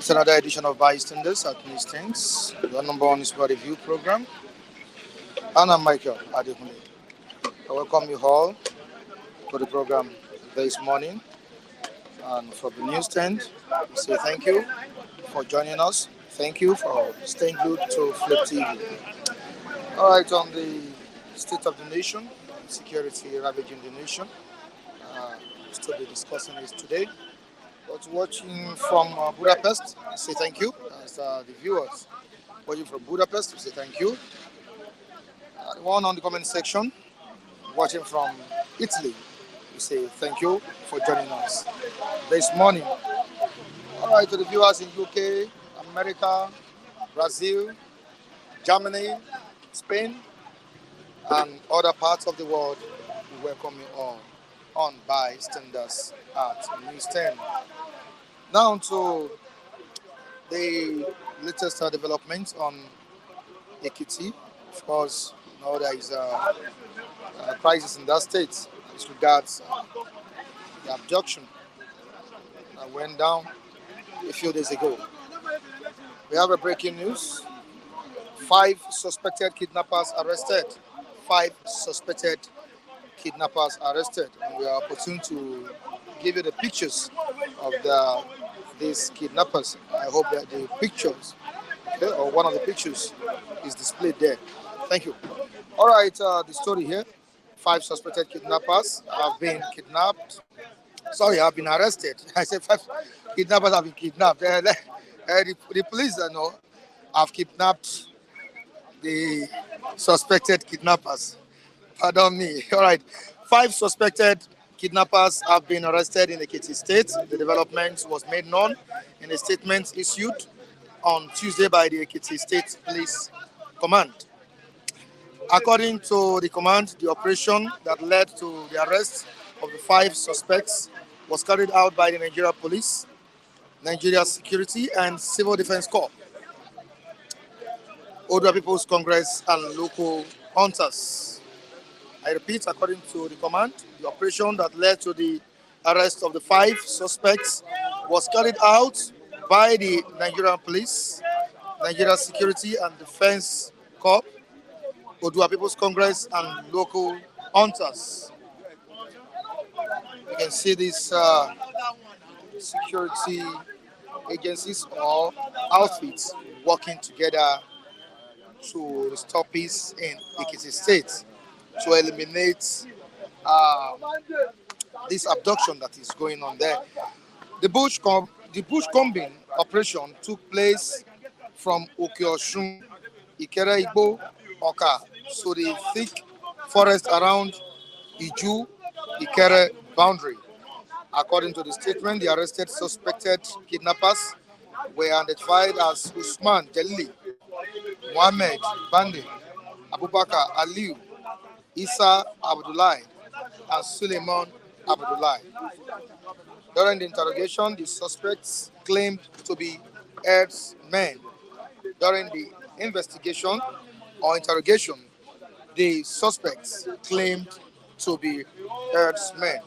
It's another edition of Bystanders at Newsstands, your number one news review program. And I'm Michael Adekunle. I welcome you all to the program this morning. And for the newsstand, we say thank you for joining us. Thank you for staying glued to Flip TV. All right, on the state of the nation, insecurity ravaging the nation. Still be discussing this today. But watching from Budapest, I say thank you. As the viewers watching from Budapest, we say thank you. The one on the comment section, watching from Italy, we say thank you for joining us this morning. All right, to the viewers in UK, America, Brazil, Germany, Spain, and other parts of the world, we welcome you all on Bystanders at News 10. Now to the latest developments on Ekiti. Of course, you know there is a crisis in that state as regards the abduction that went down a few days ago. We have a breaking news. 5 suspected kidnappers arrested. 5 suspected kidnappers arrested, and we are opportune to give you the pictures of these kidnappers. I hope that the pictures, okay, or one of the pictures, is displayed there. Thank you. All right, the story here: 5 suspected kidnappers have been kidnapped. Sorry, have been arrested. I said 5 kidnappers have been kidnapped. The police, have kidnapped the suspected kidnappers. Pardon me. All right. 5 suspected kidnappers have been arrested in Ekiti State. The development was made known in a statement issued on Tuesday by the Ekiti State Police Command. According to the command, the operation that led to the arrest of the 5 suspects was carried out by the Nigeria Police, Nigeria Security, and Civil Defense Corps, Odua People's Congress, and local hunters. I repeat, according to the command, the operation that led to the arrest of the 5 suspects was carried out by the Nigerian Police, Nigeria Security and Defense Corps, Odua People's Congress, and local hunters. You can see these security agencies or outfits working together to restore peace in Ekiti State, to eliminate this abduction that is going on there. The bush combing operation took place from Okeoshun, Ikere Igbo, Oka, so the thick forest around Iju, Ikere boundary. According to the statement, the arrested suspected kidnappers were identified as Usman Jalili, Mohammed Bande, Abubakar Aliu, Isa Abdullahi, and Suleiman Abdullahi. During the interrogation, the suspects claimed to be herdsmen. During the investigation or interrogation, the suspects claimed to be herdsmen.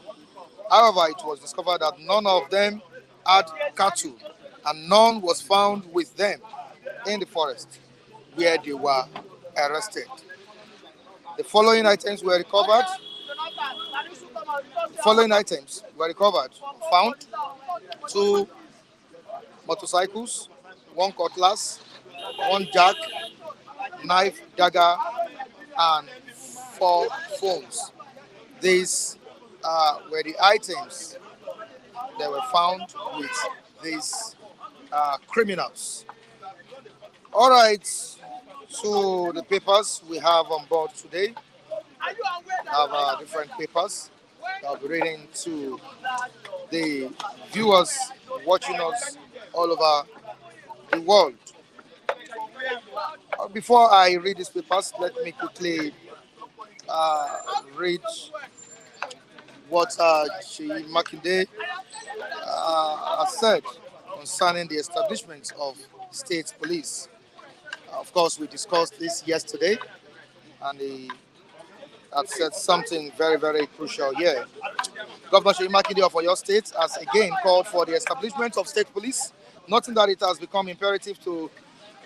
However, it was discovered that none of them had cattle and none was found with them in the forest where they were arrested. The following items were recovered. Found 2 motorcycles, 1 cutlass, 1 jack, knife, dagger, and 4 phones. These were the items that were found with these criminals. All right, so the papers we have on board today have different papers that I'll be reading to the viewers watching us all over the world. Before I read these papers, let me quickly read what Sheyi Makinde has said concerning the establishment of state police. Of course, we discussed this yesterday, and he had said something very, very crucial here. Governor Sheyi Makinde of Oyo State has again called for the establishment of state police, noting that it has become imperative to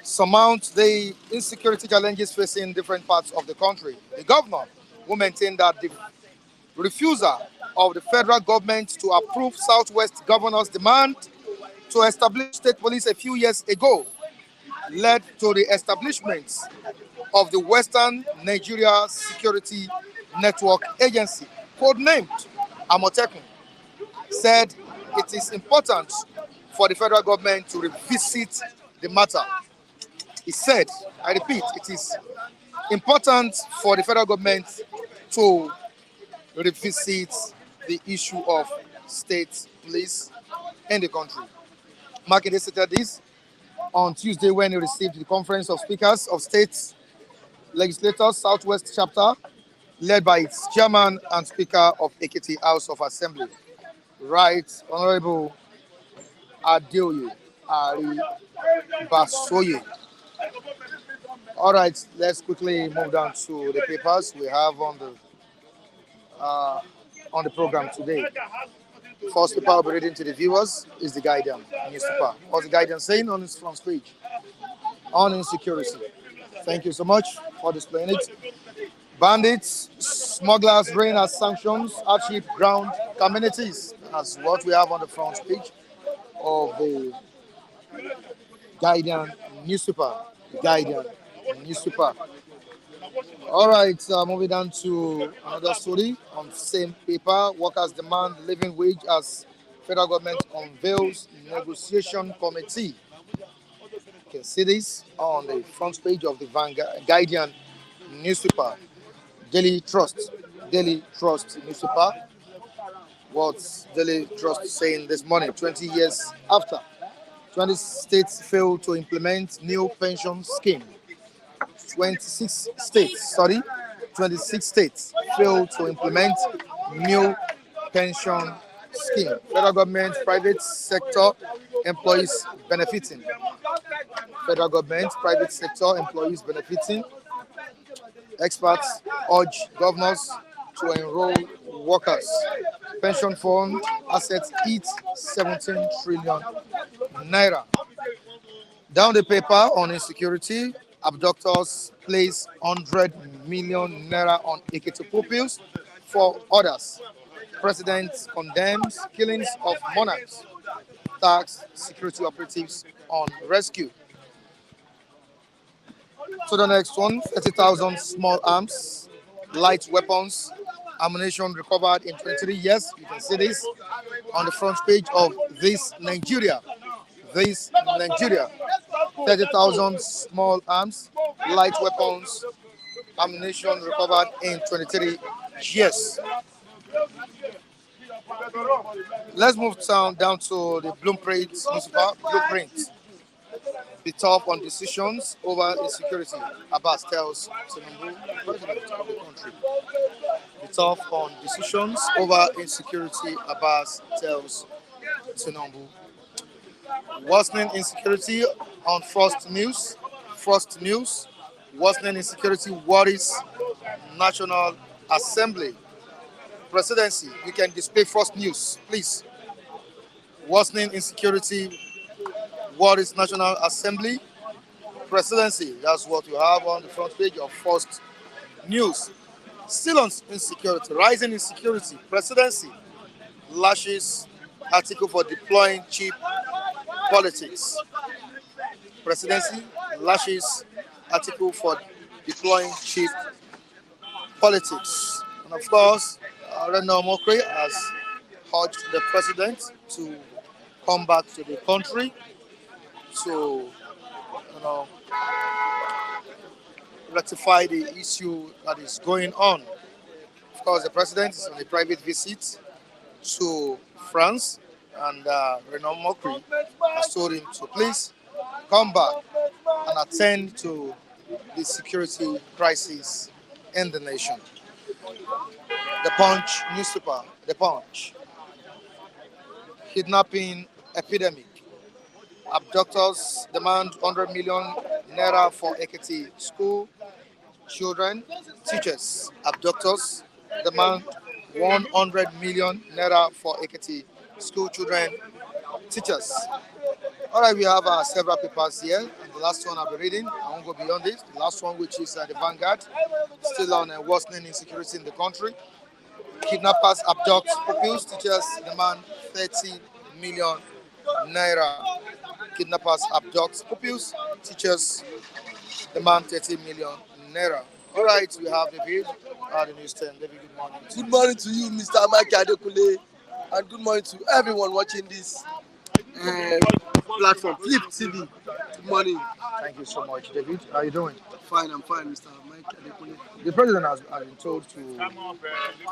surmount the insecurity challenges facing different parts of the country. The governor will maintain that the refusal of the federal government to approve Southwest Governor's demand to establish state police a few years ago led to the establishment of the Western Nigeria Security Network Agency, codenamed Amotekun. Said it is important for the federal government to revisit the matter. He said, I repeat, it is important for the federal government to revisit the issue of state police in the country. Makinde stated this on Tuesday when he received the Conference of Speakers of States Legislators Southwest Chapter, led by its chairman and Speaker of Ekiti House of Assembly, Right Honorable Adeoye Ari Basoye. All right, let's quickly move down to the papers we have on the program today. First paper I'll be reading to the viewers is the Guardian newspaper. What's the Guardian saying on its front page? On insecurity. Thank you so much for displaying it. Bandits, smugglers reign as sanctions, hardship ground communities. That's what we have on the front page of the Guardian newspaper. Guardian newspaper. All right, moving on to another story on same paper. Workers demand living wage as federal government unveils negotiation committee. You can see this on the front page of the Guardian newspaper. Daily Trust. Daily Trust newspaper. What's Daily Trust saying this morning? 20 years after, 20 states failed to implement new pension scheme. 26 states, sorry, 26 states failed to implement new pension scheme. Federal government, private sector employees benefiting. Federal government, private sector employees benefiting. Experts urge governors to enroll workers. Pension fund assets hit 17 trillion naira. Down the paper on insecurity, abductors place 100 million naira on Ekiti pupils for others. President condemns killings of monarchs, tax security operatives on rescue. So the next one, 30,000 small arms, light weapons, ammunition recovered in 23 years. You can see this on the front page of This Nigeria. This Nigeria. 30,000 small arms, light weapons, ammunition recovered in 23 years. Let's move down to the blueprint. Blueprint. Be tough on decisions over insecurity. Abbas tells Tinubu, president of the country. Be tough on decisions over insecurity. Abbas tells Tinubu. Worsening insecurity on First News. First News. Worsening insecurity worries National Assembly. Presidency. You can display First News, please. Worsening insecurity worries National Assembly. Presidency. That's what you have on the front page of First News. Still on insecurity. Rising insecurity. Presidency lashes article for deploying cheap politics. Presidency lashes article for deploying cheap politics. And of course, Reno Omokri has urged the president to come back to the country to, rectify the issue that is going on. Of course, the president is on a private visit to France, and Reno Omokri has told him to please come back and attend to the security crisis in the nation. The Punch newspaper, The Punch. Kidnapping epidemic. Abductors demand 100 million naira for Ekiti school children. Teachers. Abductors demand 100 million naira for Ekiti school children. Teachers. All right, we have several papers here, and the last one I'll be reading, I won't go beyond this. The last one, which is the Vanguard, still on worsening insecurity in the country. Kidnappers abduct pupils, teachers demand 30 million naira. Kidnappers abduct pupils, teachers demand 30 million naira. All right, we have David at the news 10. David, good morning. Good morning to you, Mr. Mike Adekule, and good morning to everyone watching this platform, Flip TV. Good morning. Thank you so much, David. How are you doing? Fine, I'm fine, Mr. Mike Adekule. The president has been told to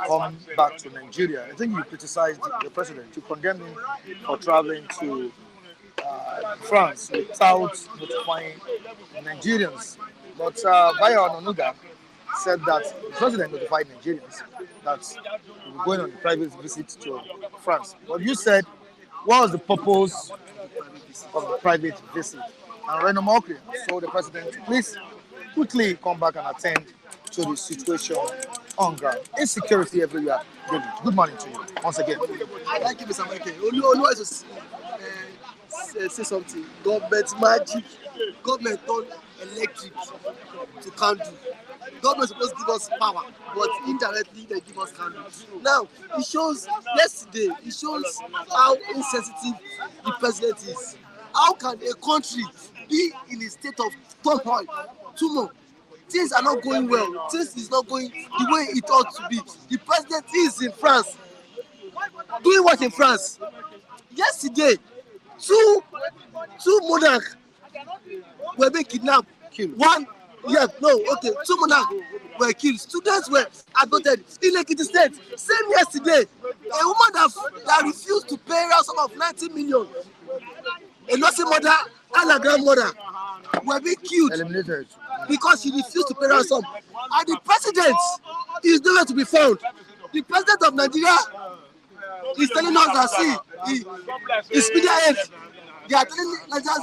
come back to Nigeria. I think you criticized the president to condemn him for traveling to France without notifying Nigerians. But Bayo Onanuga said that the president notified Nigerians that he was going on a private visit to France. But you said, what was the purpose of the private visit? And Reno Omokri told the president to please quickly come back and attend to the situation on ground. Insecurity everywhere. David, good morning to you once again. Thank you, Mr. Mike. Olu has to say something. Government magic. Government turned electric to candle. Government is supposed to give us power, but indirectly they give us candle. Now, it shows, yesterday, it shows how insensitive the president is. How can a country be in a state of turmoil? Tomorrow, things are not going well. Things is not going the way it ought to be. The president is in France. Doing what in France? Yesterday, two monarchs were being kidnapped. Killed. Two monarchs were killed. Students were abducted in Ekiti State. Same yesterday, a woman that refused to pay ransom of 90 million. A nursing mother and a grandmother were being killed. Eliminated. Because he refused to pay ransom. And the president is nowhere to be found. The president of Nigeria is telling us that his media aides, they are telling Nigerians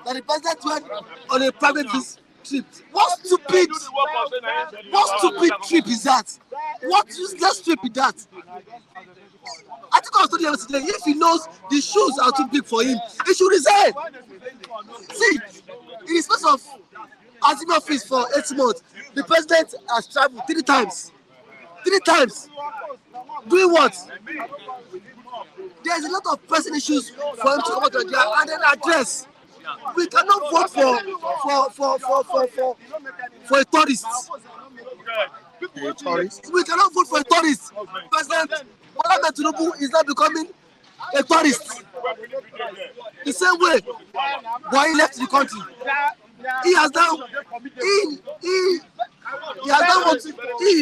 that the president went on a private trip. What stupid trip is that? What useless trip is that? I think I was telling you yesterday, if he knows the shoes are too big for him, he should resign. See, in the space of asking office for 8 months, the president has traveled 3 times. 3 times. Doing what? There's a lot of pressing issues for him to come out of Nigeria and then address. We cannot vote for a tourist. A tourist. We cannot vote for a tourist. President Tinubu is now becoming a tourist. The same way Buhari left the country. He is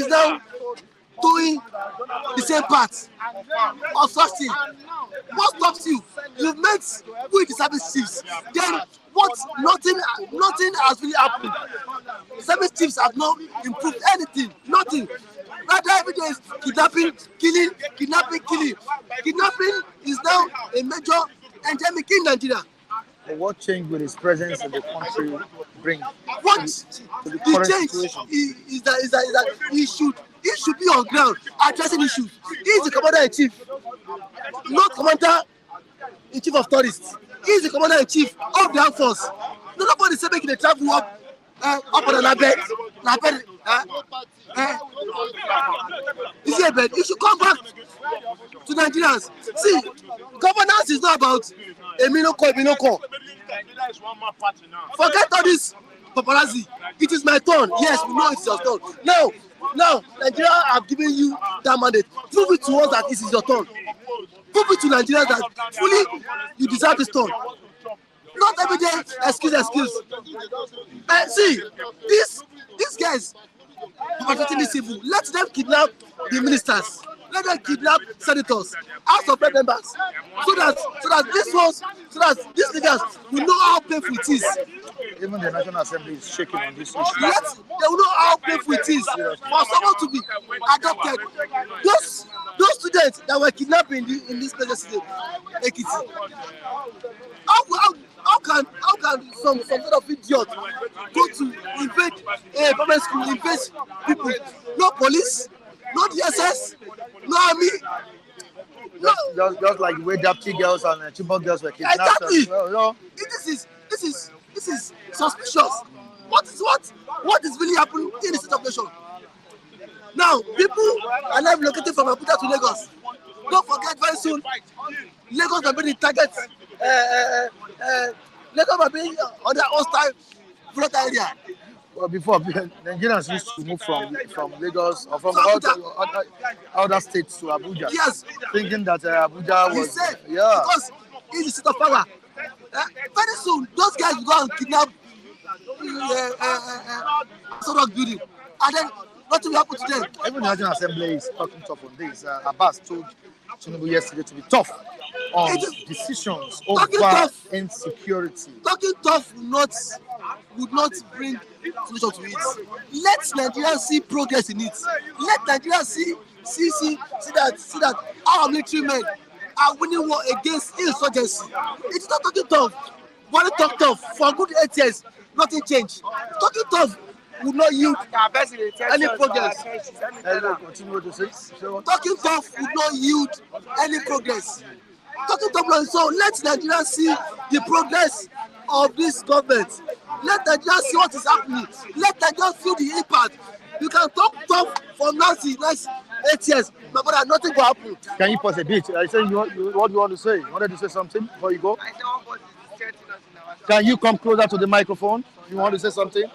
now doing the same part of such thing. What stops you? You've met with the service chiefs. Then what? Nothing has really happened. The service chiefs have not improved anything. Nothing. Rather, every day is kidnapping, killing, kidnapping, killing. Kidnapping is now a major endemic in Nigeria. What change will his presence in the country bring? What to the the current change situation? is that he should be on ground addressing issues. He is the commander-in-chief, not commander-in-chief of tourists. He is the commander-in-chief of the armed force. Nobody say making a travel up on an bed. He should come back to Nigerians. See, governance is not about a minoko. Forget all this paparazzi. It is my turn. Yes, we know it's your turn. Now, Nigeria have given you that mandate. Prove it to us that this is your turn. Prove it to Nigerians that fully you deserve this turn. Not every day, excuse. See, these guys are treating this evil. Let them kidnap the ministers. Let them kidnap senators, House of Rep members, so that these niggas will know how painful it is. Even the National Assembly is shaking on this issue. Yes, they will know how painful it is for someone to be adopted. Those students that were kidnapped in this place yesterday, Ekiti. How can some sort of idiot go to invade a public school, invade people? No police, no DSS, no army. No. Just like the way Dapti girls and Chibok girls were kidnapped. Exactly. Well, This is suspicious. What is really happening in the state of nation? Now, people are now relocating from Abuja to Lagos. Don't forget, very soon, Lagos will be the target. Lagos will be on the hostile flood area. Well, before Nigerians used to move from Lagos or from other states to Abuja. Yes. Thinking that Abuja was safe. Because it's the seat of power. Very soon, those guys will go and kidnap sort of building, and then nothing will happen to them. Even the National Assembly is talking tough on this. Abbas told Tinubu yesterday to be tough on decisions over insecurity. Talking tough would not bring solution to it. Let Nigerians see progress in it. Let Nigerians see that our military men are winning war against insurgency. It's not talking tough. Want to talk tough for a good 8 years, nothing changed. Talking tough would not yield any progress. Talking tough would not yield any progress. Talking tough, so let Nigerians see the progress of this government. Let Nigeria see what is happening. Let Nigeria feel the impact. You can talk tough for next 8 years, but brother, nothing will happen. Can you pause a bit? I say what do you want to say? You wanted to say something before you go? Can you come closer to the microphone? You want to say something?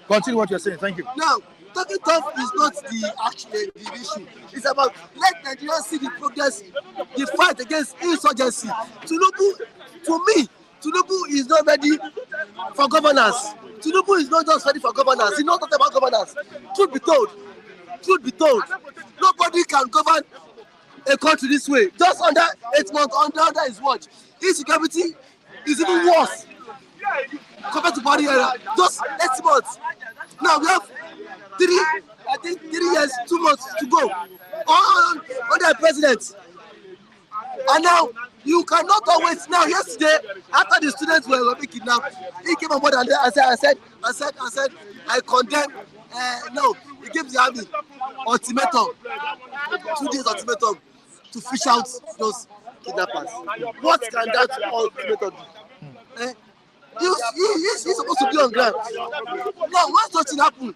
Continue what you're saying. Thank you. Now, talking tough is not the issue. It's about let Nigeria see the progress, the fight against insurgency. To me, Tinubu is not ready for governance. Tinubu is not just ready for governance. He's not talking about governance. Truth be told, nobody can govern a country this way. Just under 8 months under his watch, insecurity is even worse compared to Buhari era. Just 8 months. Now we have 3 years, 2 months to go on the president. And now you cannot always. Now yesterday, after the students were being kidnapped, he came on board and I said, I condemn. No, he gave the army ultimatum, 2 days ultimatum to fish out those kidnappers. What can that ultimatum do? He's supposed to be on ground. Now, once something happens,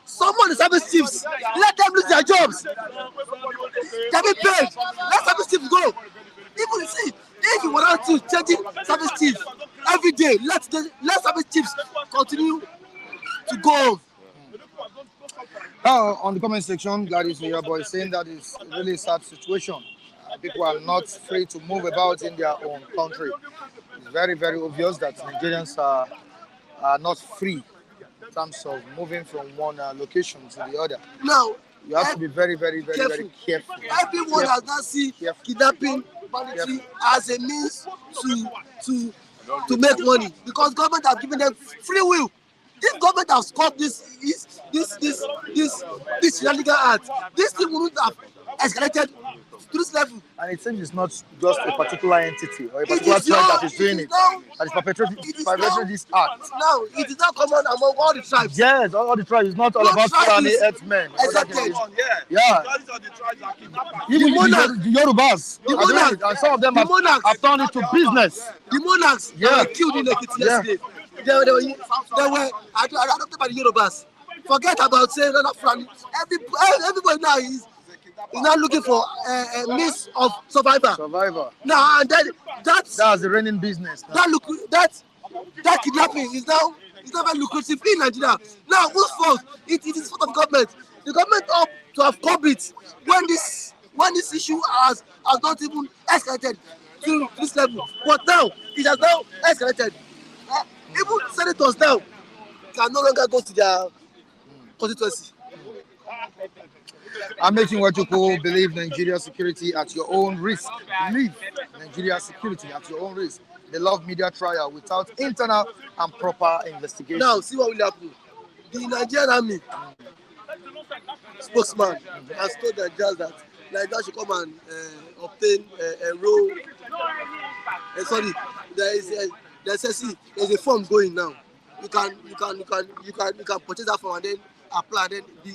someone is service chiefs. Let them lose their jobs. They be paid. Let service chiefs go. Even see, if you want to changing service chiefs every day, let service chiefs continue to go. Now, on the comment section, Gladys Boy saying that it's a really sad situation. People are not free to move about in their own country. It's very, very obvious that Nigerians are not free in terms of moving from one location to the other. Now, you have to be very, very, very, very careful. Everyone has not seen kidnapping banditry as a means to make money because government have given them free will. If government has caught this illegal act, this thing wouldn't have escalated to this level. And it seems it's not just a particular entity or a particular tribe that is doing it. That is perpetrating this act. Now, it is not common among all the tribes. Yes, all the tribes. It's not all about Fulani herdsmen. Exactly. Yeah. Even the Yorubas, and some of them have turned it to business. The monarchs were killed in Ekiti yesterday. They were adopted by the Yorubas. Forget about saying that Fulani. Everybody now is now looking for a means of survival. Now, and that's the reigning business. That kidnapping is now very lucrative in Nigeria. Now, whose fault? It is fault of government. The government ought to have come it when this issue has not even escalated to this level. But now it has now escalated. Even senators now can no longer go to their constituency. I'm making what you call believe Nigeria security at your own risk. Believe Nigeria security at your own risk. They love media trial without internal and proper investigation. Now, see what will happen. The Nigerian army spokesman has told Nigerians that Nigeria should come and obtain a role. There's a form going now. You can purchase that form and then apply, and then be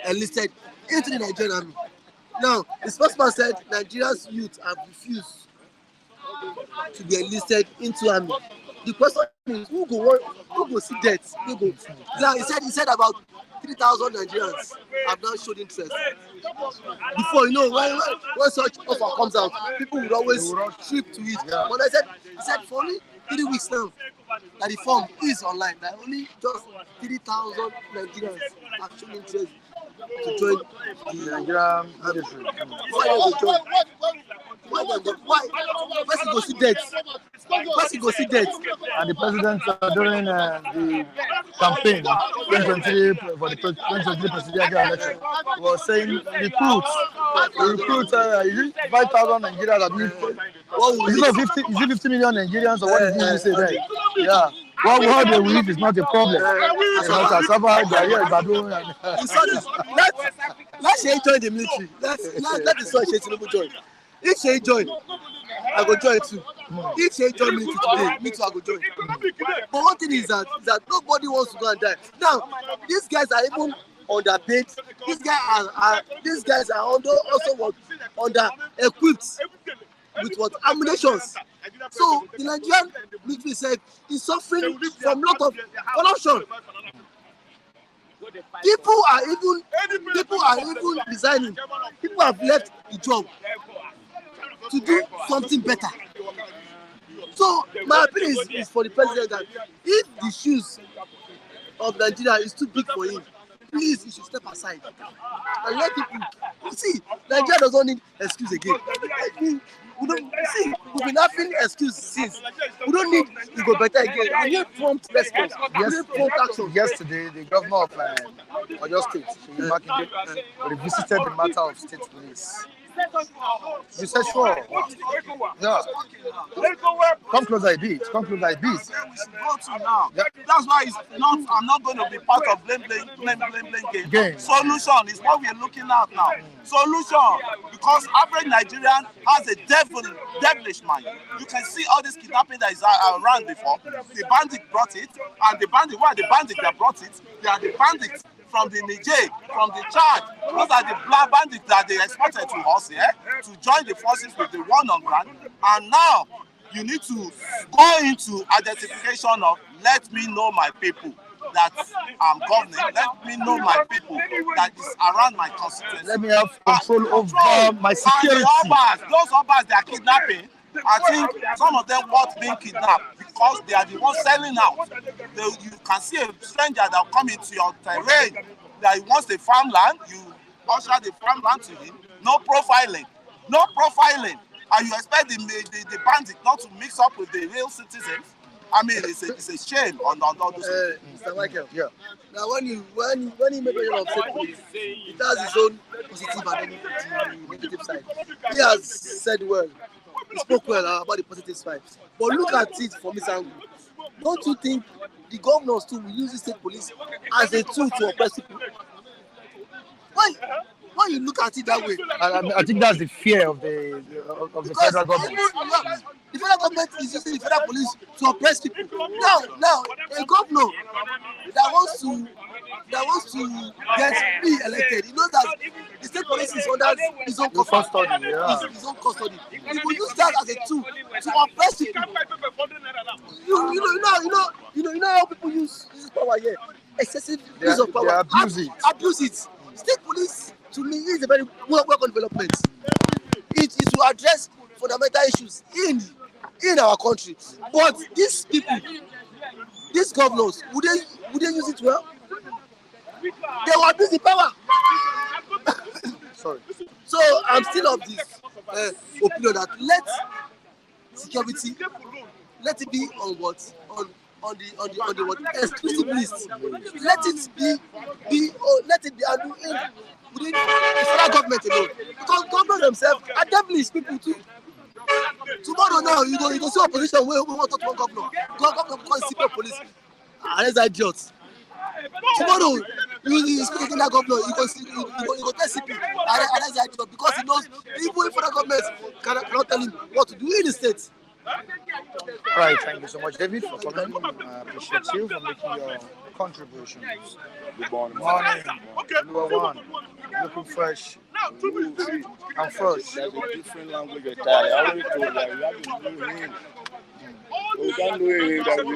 enlisted into the Nigerian army. Now, the spokesman said Nigeria's youth have refused to be enlisted into army. The question is, who go see death? Now, he said about 3,000 Nigerians have now showed interest. Before, when such offer comes out, people will always trip to it. But he said for only 3 weeks now that the form is online, that only just 3,000 Nigerians have shown interest to join the Nigerian military. Why? First you go see death. And the president during the campaign for the 2023 presidential election was saying recruit 5,000 Nigerians. Is it 50 million Nigerians or what did you say there? Yeah. What they will eat is not a problem. Let's join the military. Let the son Tinubu join. If she join, I go join too. If she join military today, me too, I go join. But one thing is that nobody wants to go and die. Now, these guys are even underpaid. These guys are also under equipped with what ammunitions. So the Nigerian military said is suffering from lot of corruption. People are even resigning. People have left the job to do something better. So my opinion is for the president that if the shoes of Nigeria is too big for him, please he should step aside and let people. You see, Nigeria does not need excuse again. We don't see. We've been having excuse since. We don't need to go better again. We need prompt response. We need prompt action. Yesterday, the governor of Oyo State, revisited the matter of state police. You said sure. Yeah. Come closer a bit. Come closer a bit. We should go to now. Yeah. That's why it's not. I'm not going to be part of blame game. Solution is what we are looking at now. Solution, because average Nigerian has a devilish mind. You can see all this kidnapping that is around before. The bandit brought it, and the bandit that brought it? They are the bandits from the Niger, from the Chad. Those are the black bandits that they exported to us here to join the forces with the one on ground. And now you need to go into identification of let me know my people that I'm governing. Let me know my people that is around my constituency. Let me have control over my security. Those Obas they are kidnapping. I think some of them want being kidnapped because they are the ones selling out. You can see a stranger that come into your terrain that he wants the farmland, you usher the farmland to him. No profiling, and you expect the bandit not to mix up with the real citizens. I mean, it's a shame on all those things. Mr. Michael. Yeah. Now, when you make mention of state police, it has its own positive and negative side. He has said well. He spoke well about the positive side. But look at it from this angle. Don't you think the governors too will use the state police as a tool to oppress people? Why you look at it that way? I think that's the fear of the federal government. The federal government is using the federal police to oppress people. Now, a governor that wants to get re-elected, he knows that the state police is under his own custody. His own custody. He will use that as a tool to oppress people. You know how people use power here. Excessive use of power. Abuse it. State police to me is a very welcome development. It is to address fundamental issues in our country. But these people, these governors, would they use it well? They will abuse the power. Sorry. So I'm still of this opinion that let security, let it be on what on the what exclusive list. Let it be within the federal government alone. Because government themselves are devilish people too. Tomorrow now you go see opposition where we want to talk governor. Governor because secret police. That's idiots. Tomorrow you speak against that governor, you go tell CP that's idiot because he knows even if federal government cannot tell him what to do in the state. Right, thank you so much, David, for coming. I appreciate you for making your contributions. Good morning. Number one, looking fresh. I'm fresh. There's a different language entirely. I already told you that we have to know him. We can't know him that we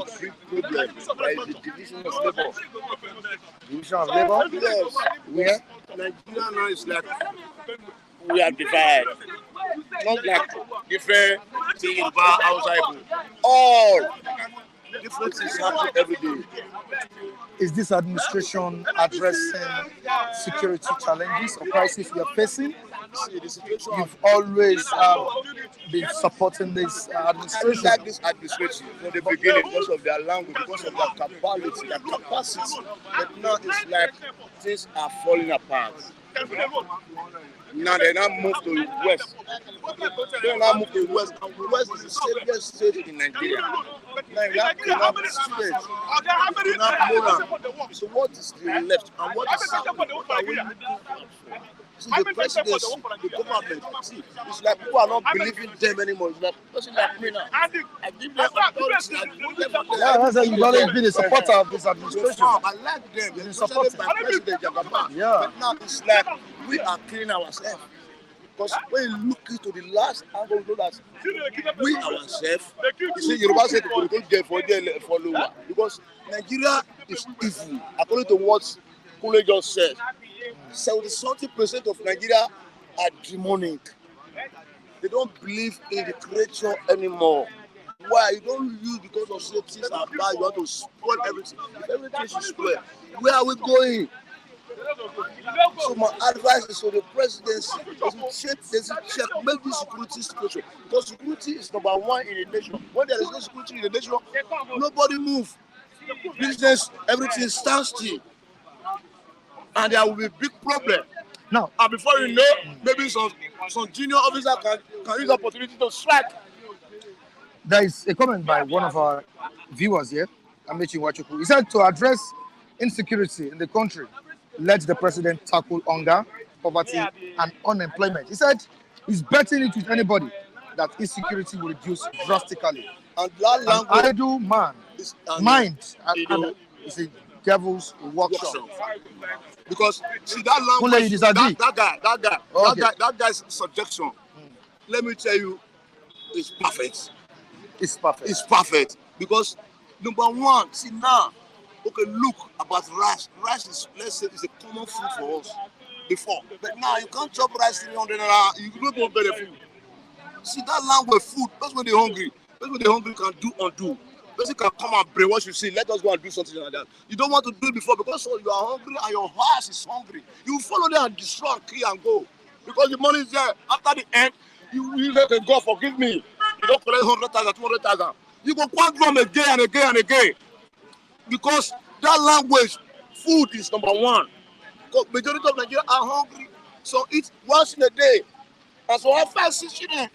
big problems. There is the division of labor. Division of labor? Yes. Where? Nigeria now is like we are divided. Not like different things about outside. All different things happen every day. Is this administration addressing security challenges or crises we are facing? See, the situation You've always been supporting this administration. I like this administration from the beginning because of their language, because of their capability, their capacity. But now it's like things are falling apart. Now they now move to West. They now move to West. And West is the safest state in Nigeria. Now you have to state. You have Monarchs. So what is the left and what is happening? What are we looking for? See, the presidency, the government, see, it's like people are not believing them anymore. It's like person like me now. I give them authority. Yeah, that's how you've always been a supporter of this administration. I like them. They're supported by President Jagaba. Yeah. But now it's like we are killing ourselves. Because when you look into the last angle, you know that we ourselves, you see, Yoruba said people don't get for their follower. Because Nigeria is evil, according to what Kule just said. 70% of Nigeria are demonic. They don't believe in the creature anymore. Why? You don't use because of say things are bad, you want to spoil everything. If everything is spoiled, where are we going? So my advice is for the presidency, make this security situation. Because security is number one in a nation. When there is no security in a nation, nobody move. Business, everything stands still. And there will be a big problem. Now, And before you know, maybe some junior officer can use the opportunity to strike. there is a comment by one of our viewers here, Amechi Wachuku. He said to address insecurity in the country, let the president tackle hunger, poverty, and unemployment. He said he's betting it with anybody that insecurity will reduce drastically. And that An language idle man, is mind, and is a devil's workshop. Because see that Kule, language, you disagree? that Okay. guy's subjection. Let me tell you, it's perfect. It's perfect. It's perfect because number one, see now, okay, look about rice. Rice is, let's say, is a common food for us before, but now you can't chop rice 300 naira. You don't go better food. See that language, food. That's when they're hungry. That's when they're hungry can do undo. Person can come and brainwash you. See, let us go and do something like that. You don't want to do it before because you are hungry and your heart is hungry. You follow them and destroy and kill and go because the money is there. After the end, you let them go. Forgive me. You don't collect 100,000, 200,000. You go quite them again and again and again because that language, food is number one. Because majority of Nigeria are hungry, so eat once in a day. And so have 5, 6 children.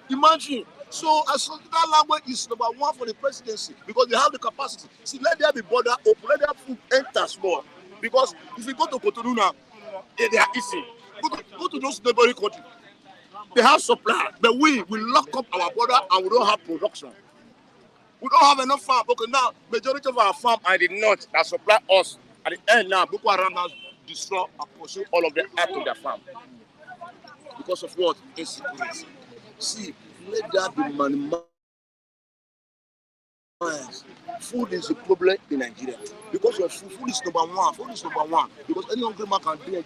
Imagine. So as that language is number one for the presidency because they have the capacity. See, let there be border open, let their food enter small. Because if you go to Cotonou now, they are easy. Go to those neighboring countries. They have supply, but we lock up our border and we don't have production. We don't have enough farm. Okay, now majority of our farm are in the north that supply us. At the end now, Boko Haram has destroyed and pursue all of them out of their farm. Because of what? Insecurity. See, let that be managed. Food is a problem in Nigeria. Because of food is number one. Food is number one. Because any hungry man can do it.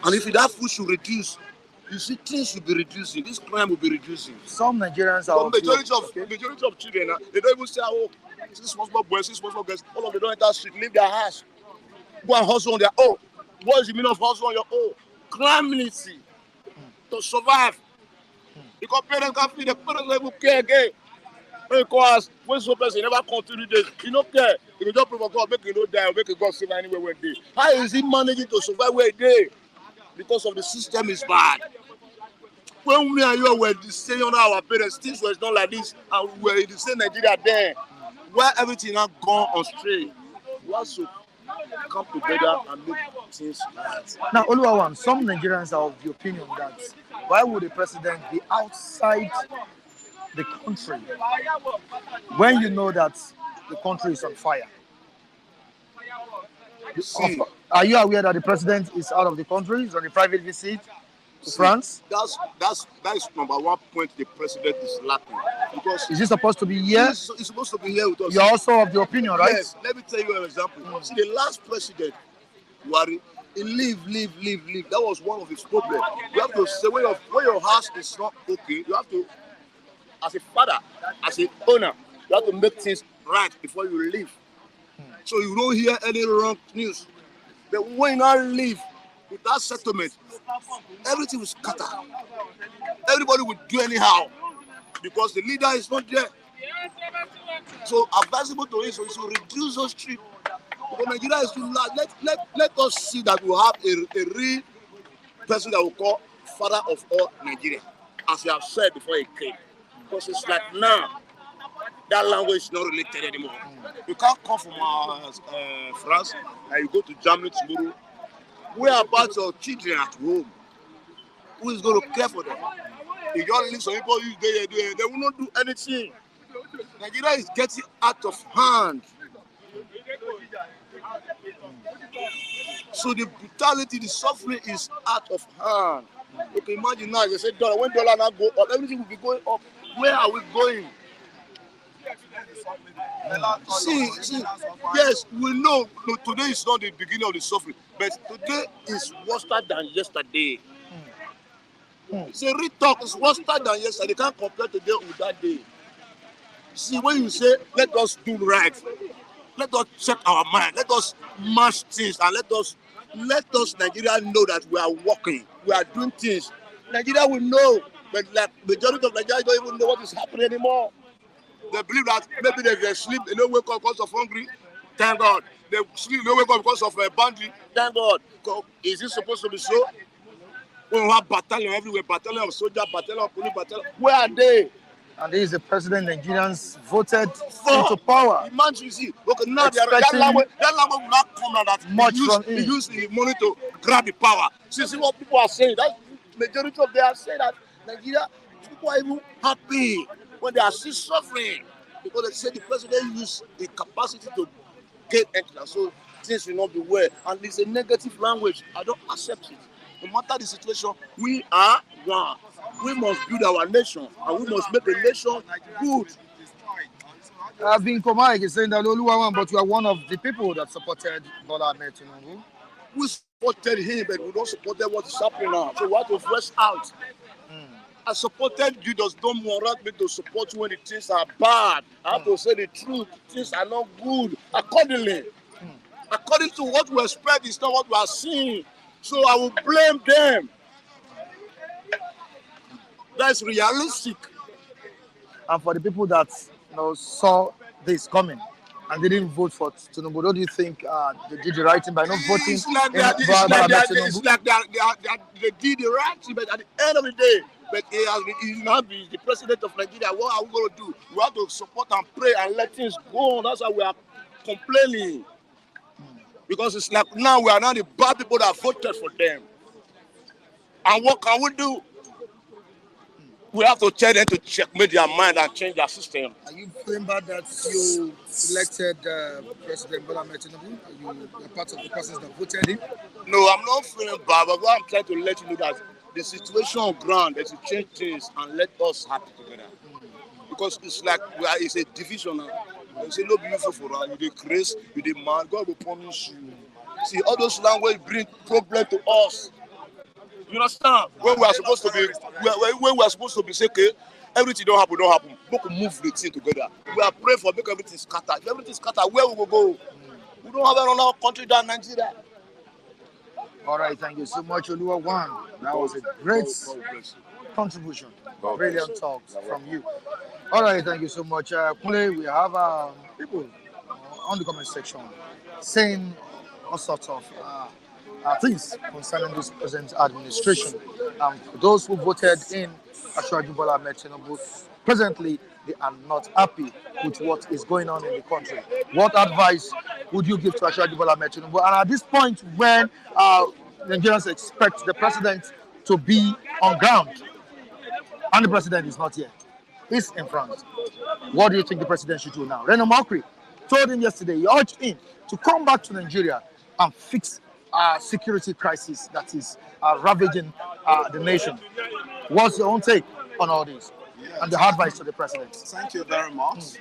And if that food should reduce, you see things will be reducing. This crime will be reducing. Some Nigerians are majority of children, they don't even say, oh, this small boys, this small girls, all of them don't enter the street, leave their house. Go and hustle on their own. What is the meaning of hustle on your own? Criminality. To survive. Because parents can't feed the parents don't even care again. Because when some person never continue this, you don't care. If you don't pray for God, make it not die, make it God save anywhere where they. How is he managing to survive where they? Because of the system is bad. When we and you were the same under our parents, things were not like this, and we were in the same Nigeria then, where everything has gone astray. We have to come together and make things right. Now, Oluwawan, some Nigerians are of the opinion that why would the president be outside the country when you know that the country is on fire? See, are you aware that the president is out of the country? He's on a private visit to France? That is number one point the president is lacking. Because is he supposed to be here? He's supposed to be here with us. You're also of the opinion, right? Yes. Let me tell you an example. See, the last president, Buhari, he leave. That was one of his problems. You have to say when your house is not okay, you have to, as a father, as an owner, you have to make things right before you leave. So you don't hear any wrong news. But when you not leave with that settlement, everything will scatter. Everybody will do anyhow because the leader is not there. So advisable to him is to reduce those trips. Because Nigeria is too large. Let us see that we have a real person that we call father of all Nigeria, as we have said before he came. Because it's like now, that language is not related anymore. You can't come from France and you go to Germany tomorrow. Where about your children at home? Who is going to care for them? If you don't leave some people they will not do anything. Nigeria is getting out of hand. So the brutality, the suffering is out of hand. Okay, imagine now, you say dollar. When dollar now go up, everything will be going up. Where are we going? See, yes, we know today is not the beginning of the suffering, but today is worse than yesterday. It's a real talk, it's worse than yesterday. You can't compare today with that day. See, when you say, let us do right, let us check our mind, let us mash things, and let us Nigeria know that we are working, we are doing things. Nigeria will know, but like majority of Nigeria don't even know what is happening anymore. They believe that maybe they sleep, they don't wake up because of hungry. Thank God. They sleep, they don't wake up because of a boundary. Thank God. Is it supposed to be so? When we have battalion everywhere, battalion of soldiers, battalion of police, battalion. Where are they? And this is the president Nigerians voted into power. Imagine you see, okay, now that language will not come out that he used the money to grab the power. See what people are saying. That majority of them are saying that Nigeria, people are even happy when they are still suffering because they say the president used the capacity to get entrance. So things will not be well. And it's a negative language. I don't accept it. No matter the situation, we are one. We must build our nation and we must make the nation good. I've been Komai is saying that Oluwawan, but you are one of the people that supported Bola Ahmed Tinubu. We supported him, but we don't support what is happening now. So we have to fresh out. I supported you, does not warrant me to support you when the things are bad. I have to say the truth. Things are not good. Accordingly, according to what we expect, is not what we are seeing. So I will blame them. That's realistic. And for the people that saw this coming and didn't vote for Tinubu, don't you think they did the right thing by not voting? It's like they did the right thing, but at the end of the day, but he's not the president of Nigeria. What are we going to do? We have to support and pray and let things go on. That's why we are complaining. Because it's like now we are not the bad people that voted for them. And what can we do? We have to tell them to checkmate their mind and change their system. Are you feeling bad that you elected President Bola Ahmed Tinubu? Are you part of the persons that voted him? No, I'm not feeling bad, but what I'm trying to let you know that the situation on ground is to change things and let us happy together. Because it's like it's a division now. You say no beautiful for us, you decrease, you demand, God will punish you. See, all those language bring problem to us. You understand? When we are supposed to be say, okay, everything don't happen. We can move the thing together. We are praying for make everything scatter. If everything scatter, where we will go? We don't have another country than Nigeria. All right, thank you so much, Oluwawan. That was a great contribution. Brilliant talks from you. All right, thank you so much. Kunle, we have people on the comment section saying all sorts of things concerning this present administration. For those who voted in Asiwaju Bola Ahmed Tinubu, presently they are not happy with what is going on in the country. What advice would you give to Asiwaju Bola Ahmed Tinubu? And at this point, when Nigerians expect the president to be on ground, and the president is not here, he's in front. What do you think the president should do now? Reno Omokri told him yesterday, he urged him to come back to Nigeria and fix security crisis that is ravaging the nation. What's your own take on all this and the advice to the president? Thank you very much.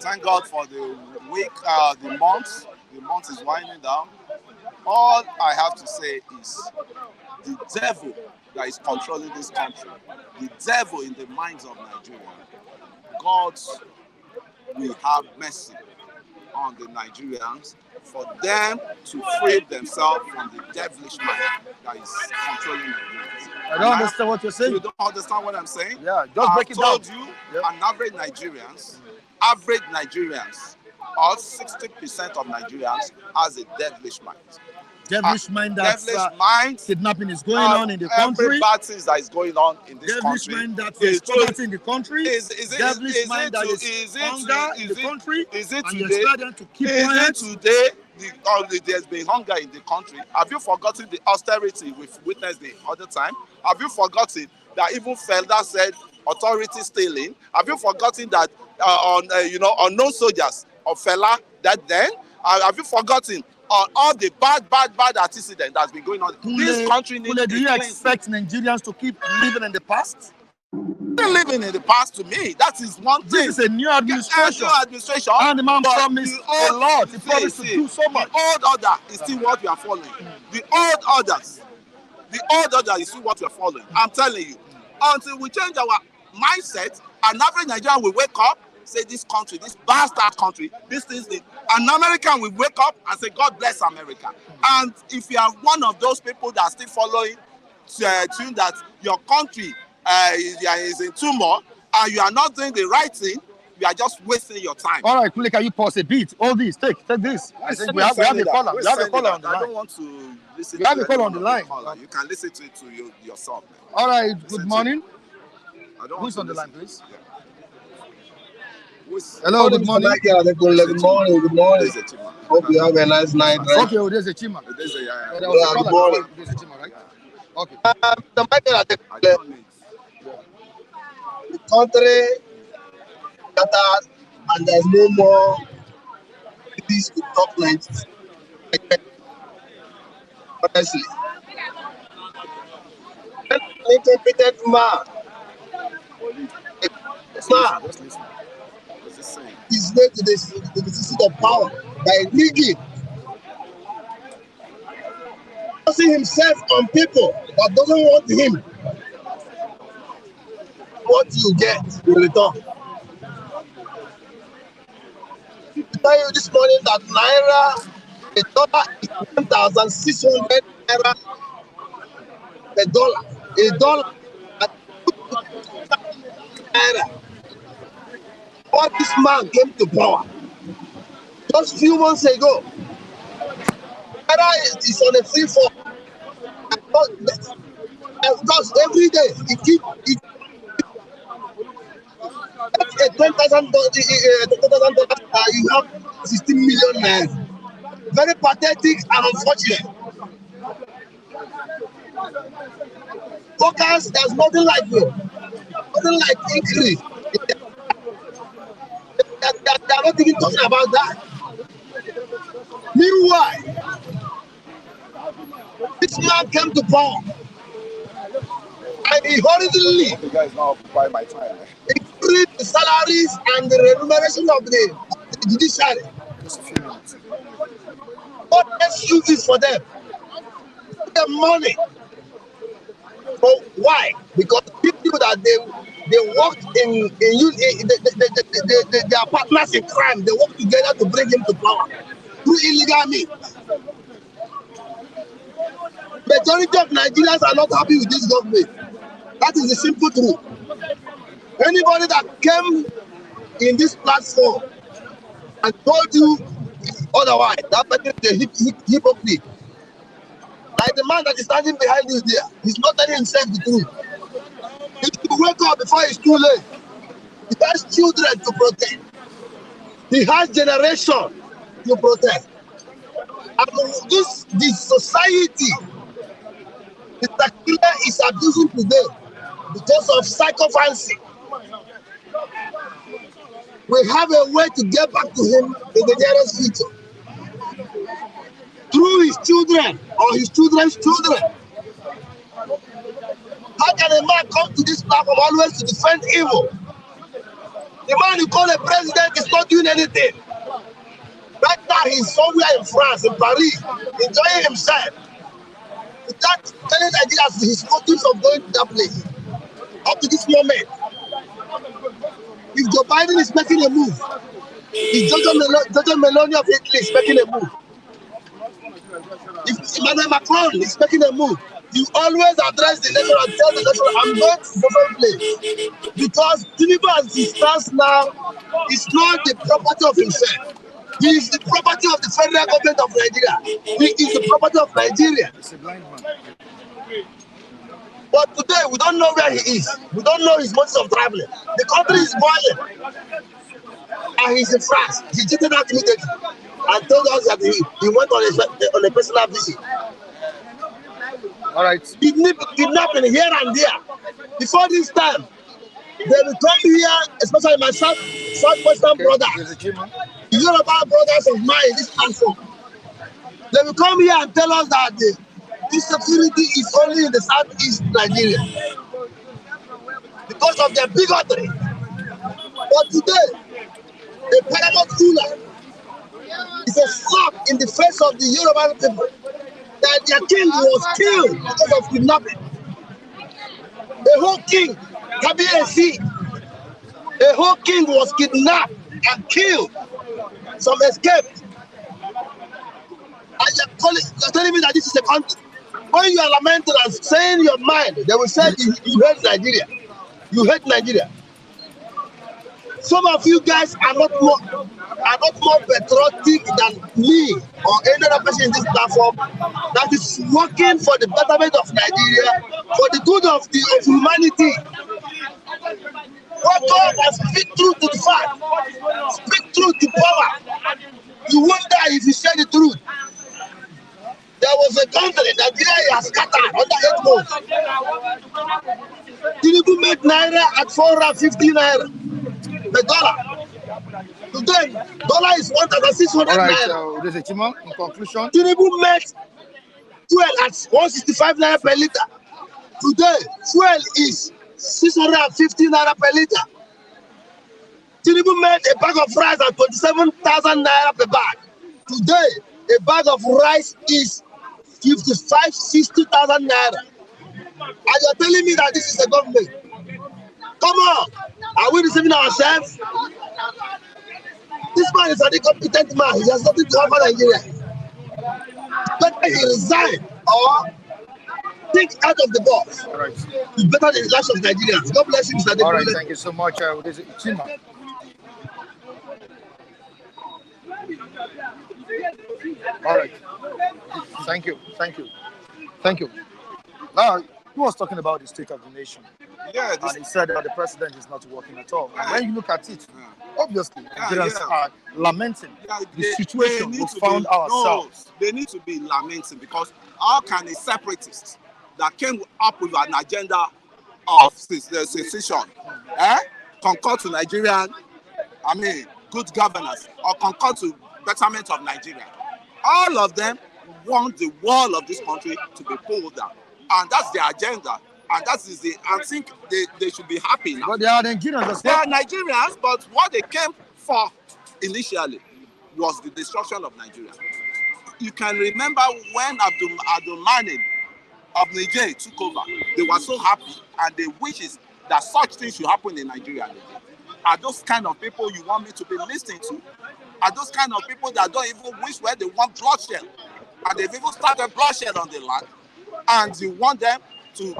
Thank God for the week, the month. The month is winding down. All I have to say is the devil that is controlling this country, the devil in the minds of Nigeria, God will have mercy on the Nigerians for them to free themselves from the devilish mind that is controlling Nigerians. I don't understand what you're saying. You don't understand what I'm saying? Yeah, just break it down. I've told you, an average Nigerians, or 60% of Nigerians has a devilish mind. Devilish mind that kidnapping is going on in the country. Every bad things that is going on in this devilish country. Mind that is poverty in the country. Devilish mind that is hunger in the country. Is it and today? You expect them to keep quiet. Today there's been hunger in the country? Have you forgotten the austerity we've witnessed the other time? Have you forgotten that even Felda said authority stealing? Have you forgotten that unknown soldiers of Fela that then? Have you forgotten on all the bad antecedent that's been going on. This country needs do you expect Nigerians to keep living in the past? Living in the past, to me, that is one thing. This is a new administration. And the man promised a lot. He promised to do so much. The old order is still what we are following. The old order is still what we are following. I'm telling you. Until we change our mindset, an average Nigerian will wake up, say this country, this bastard country, this is it. An American will wake up and say, God bless America. And if you are one of those people that are still following tune that your country is in turmoil and you are not doing the right thing, you are just wasting your time. All right, quickly, can you pause a bit? All this, take this. I think we have a caller. We have a caller on the line. I don't want to listen to a caller on the line. You can listen to it yourself. Man. All right, good morning. Who's on the line, please? Yeah. Hello, good morning. Good morning. Good morning. Hope you have a nice night. Right? Okay, well, there's a Chima. Good morning. There's a Chima, right? Okay. The country scatters and there's no more peace to talk like honestly. An incompetent man. His way to the seat of power by rigging, forcing himself on people that doesn't want him. What you get will return. I tell you this morning that naira, a dollar is 1,600 naira per dollar. A dollar at naira. What this man came to power just a few months ago. Naira is on a free fall. Because every day it keeps $10,000, you have 16 million naira. Very pathetic and unfortunate. Workers, there's nothing like increase. They are not even talking about that. Meanwhile, this man came to power and he hurriedly increased the salaries and the remuneration of the judiciary. What excuses for them? The money. So why? Because people that they worked they are partners in crime. They work together to bring him to power through illegal means. Majority of Nigerians are not happy with this government. That is the simple truth. Anybody that came in this platform and told you otherwise, that person is a hypocrite. Like the man that is standing behind you there, he's not telling himself the truth. He should wake up before it's too late. He has children to protect. He has generation to protect. And this society, Mr. Killer is abusing today because of psychophancy. We have a way to get back to him in the nearest future. Through his children or his children's children. How can a man come to this platform always to defend evil? The man you call a president is not doing anything. Right now he's somewhere in France, in Paris, enjoying himself. Without telling Nigerians his motives of going to that place. Up to this moment. If Joe Biden is making a move, if Giorgia Meloni of Italy is making a move, if Emmanuel Macron is making a move, you always address the nation and tell the nation, I'm going to different place. Because Tinubu as he stands now is not the property of himself. He is the property of the federal government of Nigeria. He is the property of Nigeria. But today, we don't know where he is. We don't know his motives of traveling. The country is boiling. And he's in France. He cheated out immediately and told us that he went on a personal visit. All right. Kidnapping here and there. Before this time, they will come here, especially my southwestern brother. The Yoruba brothers of mine, this platform. They will come here and tell us that the insecurity is only in the southeast Nigeria because of their bigotry. But today, a paramount ruler is a slap in the face of the Yoruba people that their king was killed because of kidnapping. A whole king, Kabiyesi, a whole king was kidnapped and killed. Some escaped. And you're telling me that this is a country. When you are lamenting and saying your mind, they will say you hate Nigeria. You hate Nigeria. Some of you guys are not more patriotic than me or any other person in this platform that is working for the betterment of Nigeria, for the good of humanity. Wake up and speak truth to the fact. Speak truth to power. You won't die if you say the truth. There was a country that Nigeria has scattered under 8 months. Tinubu made naira at 450 naira. The dollar. Today, dollar is 1,600 All right, naira. this is Chima. In conclusion, Tinubu made fuel at 165 naira per liter. Today, fuel is 650 naira per liter. Tinubu made a bag of rice at 27,000 naira per bag. Today, a bag of rice is 60,000 naira. And you're telling me that this is a government? Come on, are we deceiving ourselves? This man is an incompetent man. He has nothing to offer Nigeria. Better he resign or think out of the box. all right. It's better than the lives of Nigerians. God bless you, Mr. All right, Dekunle. thank you so much. This is Chima. All right. Thank you. Now, he was talking about the state of the nation. Yeah, And he said that the president is not working at all. And when you look at it, obviously, Nigerians are lamenting the situation we found ourselves. No, they need to be lamenting because how can a separatist that came up with an agenda of secession concur to Nigerian, good governance or concur to betterment of Nigeria? All of them want the wall of this country to be pulled down. And that's their agenda. And that is I think they should be happy now. But they are Nigerians as well. They are Nigerians, but what they came for initially was the destruction of Nigeria. You can remember when Abdul Malik of Niger took over, they were so happy and they wishes that such things should happen in Nigeria. Are those kind of people you want me to be listening to? Are those kind of people that don't even wish where they want bloodshed? And they've even started bloodshed on the land. And you want them to,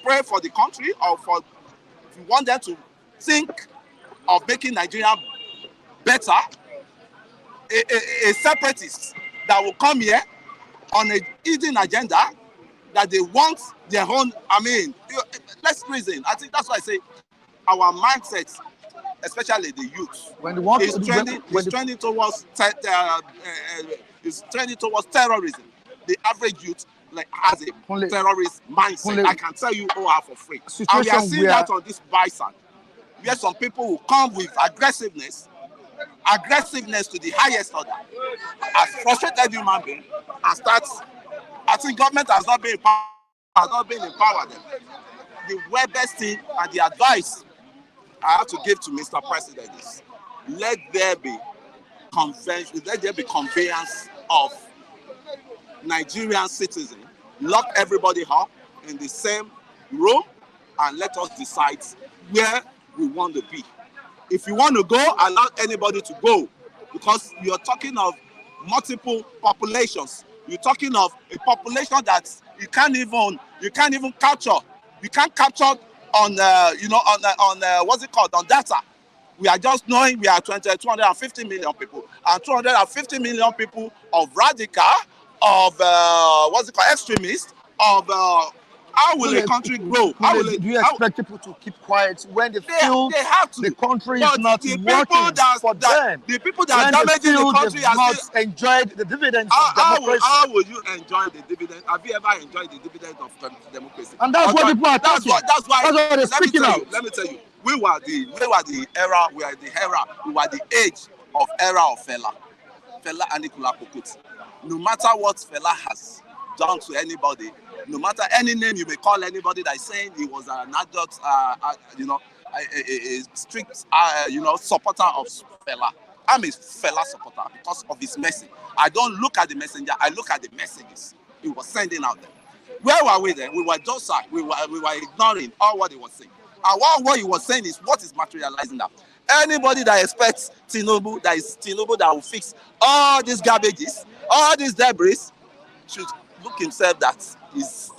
pray for the country, or you want them to think of making Nigeria better. A separatist that will come here on a hidden agenda that they want their own, let's reason. I think that's why I say our mindsets, especially the youth, is trending towards terrorism. The average youth has a terrorist mindset. I can tell you all for free. And we are seeing that on this bison, where some people will come with aggressiveness to the highest order, as frustrated human being, and starts. I think government has not been empowered them. The best thing and the advice I have to give to Mr. President is let there be conveyance of Nigerian citizens. Lock everybody up in the same room and let us decide where we want to be. If you want to go, allow anybody to go, because you're talking of multiple populations. You're talking of a population that you can't even capture. You can't capture on what's it called, on data. We are just knowing we are 250 million people, and 250 million people of radical, of extremists, of how will a country grow? Do you expect people to keep quiet when they feel the country is not working for them? The people that are damaging the country have not enjoyed the dividends of democracy. How will you enjoy the dividend? Have you ever enjoyed the dividend of democracy? And that's what people are talking. That's why they're speaking out. Let me tell you, we were the age of Fela Anikulapo Kuti. no matter what Fela has done to anybody, no matter any name you may call anybody that is saying he was an adult, a strict, supporter of Fela. I'm a Fela supporter because of his message. I don't look at the messenger, I look at the messages he was sending out there. Where were we then? We were docile. We were ignoring all what he was saying. And what he was saying is what is materializing now. Anybody that expects Tinubu, that will fix all these garbages, all these debris, should look himself that his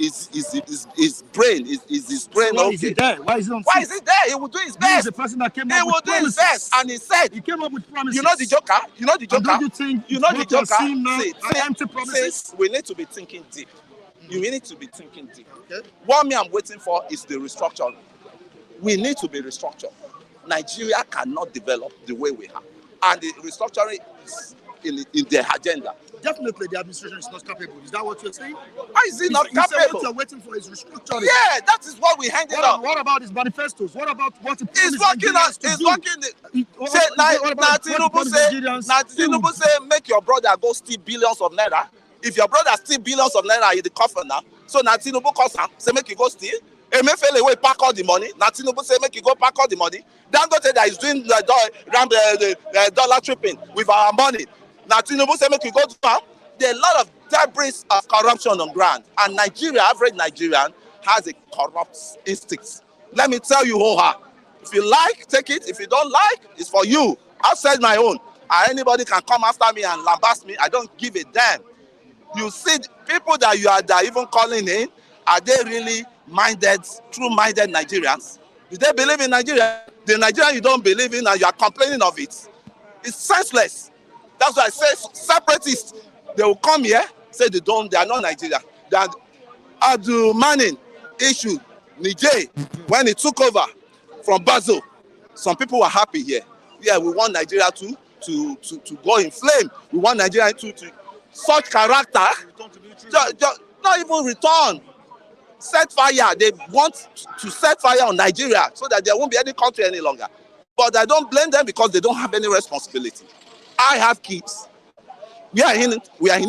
brain is brain. Why is he there? Why is he on? Why is he there? He will do his best. He is the person that came up with promises. He will do his best, and he said he came up with promises. You know the joker. And don't you think the joker? Now are empty promises? We need to be thinking deep. You need to be thinking deep. Okay. What I'm waiting for is the restructuring. We need to be restructured. Nigeria cannot develop the way we have, and the restructuring is in their agenda. Definitely, the administration is not capable. Is that what you're saying? Why is it not capable? What you're waiting for is restructuring. Yeah, that is what we handed out. What about his manifestos? What about what it's working? It's working. Tinubu say, make your brother go steal billions of naira. If your brother steal billions of naira in the coffin now, so now Tinubu calls him, say make you go steal. Emefiele will pack all the money. Now Tinubu say make you go pack all the money. Dangote that is doing the dollar tripping with our money. Now Tinubu say make you go to farm. There are a lot of debris of corruption on ground, and average Nigerian has a corrupt instinct. Let me tell you, if you like, take it. If you don't like, it's for you. I've said my own. And anybody can come after me and lambast me. I don't give a damn. You see, people that you are even calling in, are they really true-minded Nigerians? Do they believe in Nigeria? The Nigerian you don't believe in and you are complaining of it. It's senseless. That's why I say separatists, they will come here, say they are not Nigeria. That Abdul Manin issue, Niger, when he took over from Bazo, some people were happy here. Yeah, we want Nigeria to go in flame. We want Nigeria to such character, not even return. Set fire. They want to set fire on Nigeria so that there won't be any country any longer. But I don't blame them because they don't have any responsibility. I have kids. We are in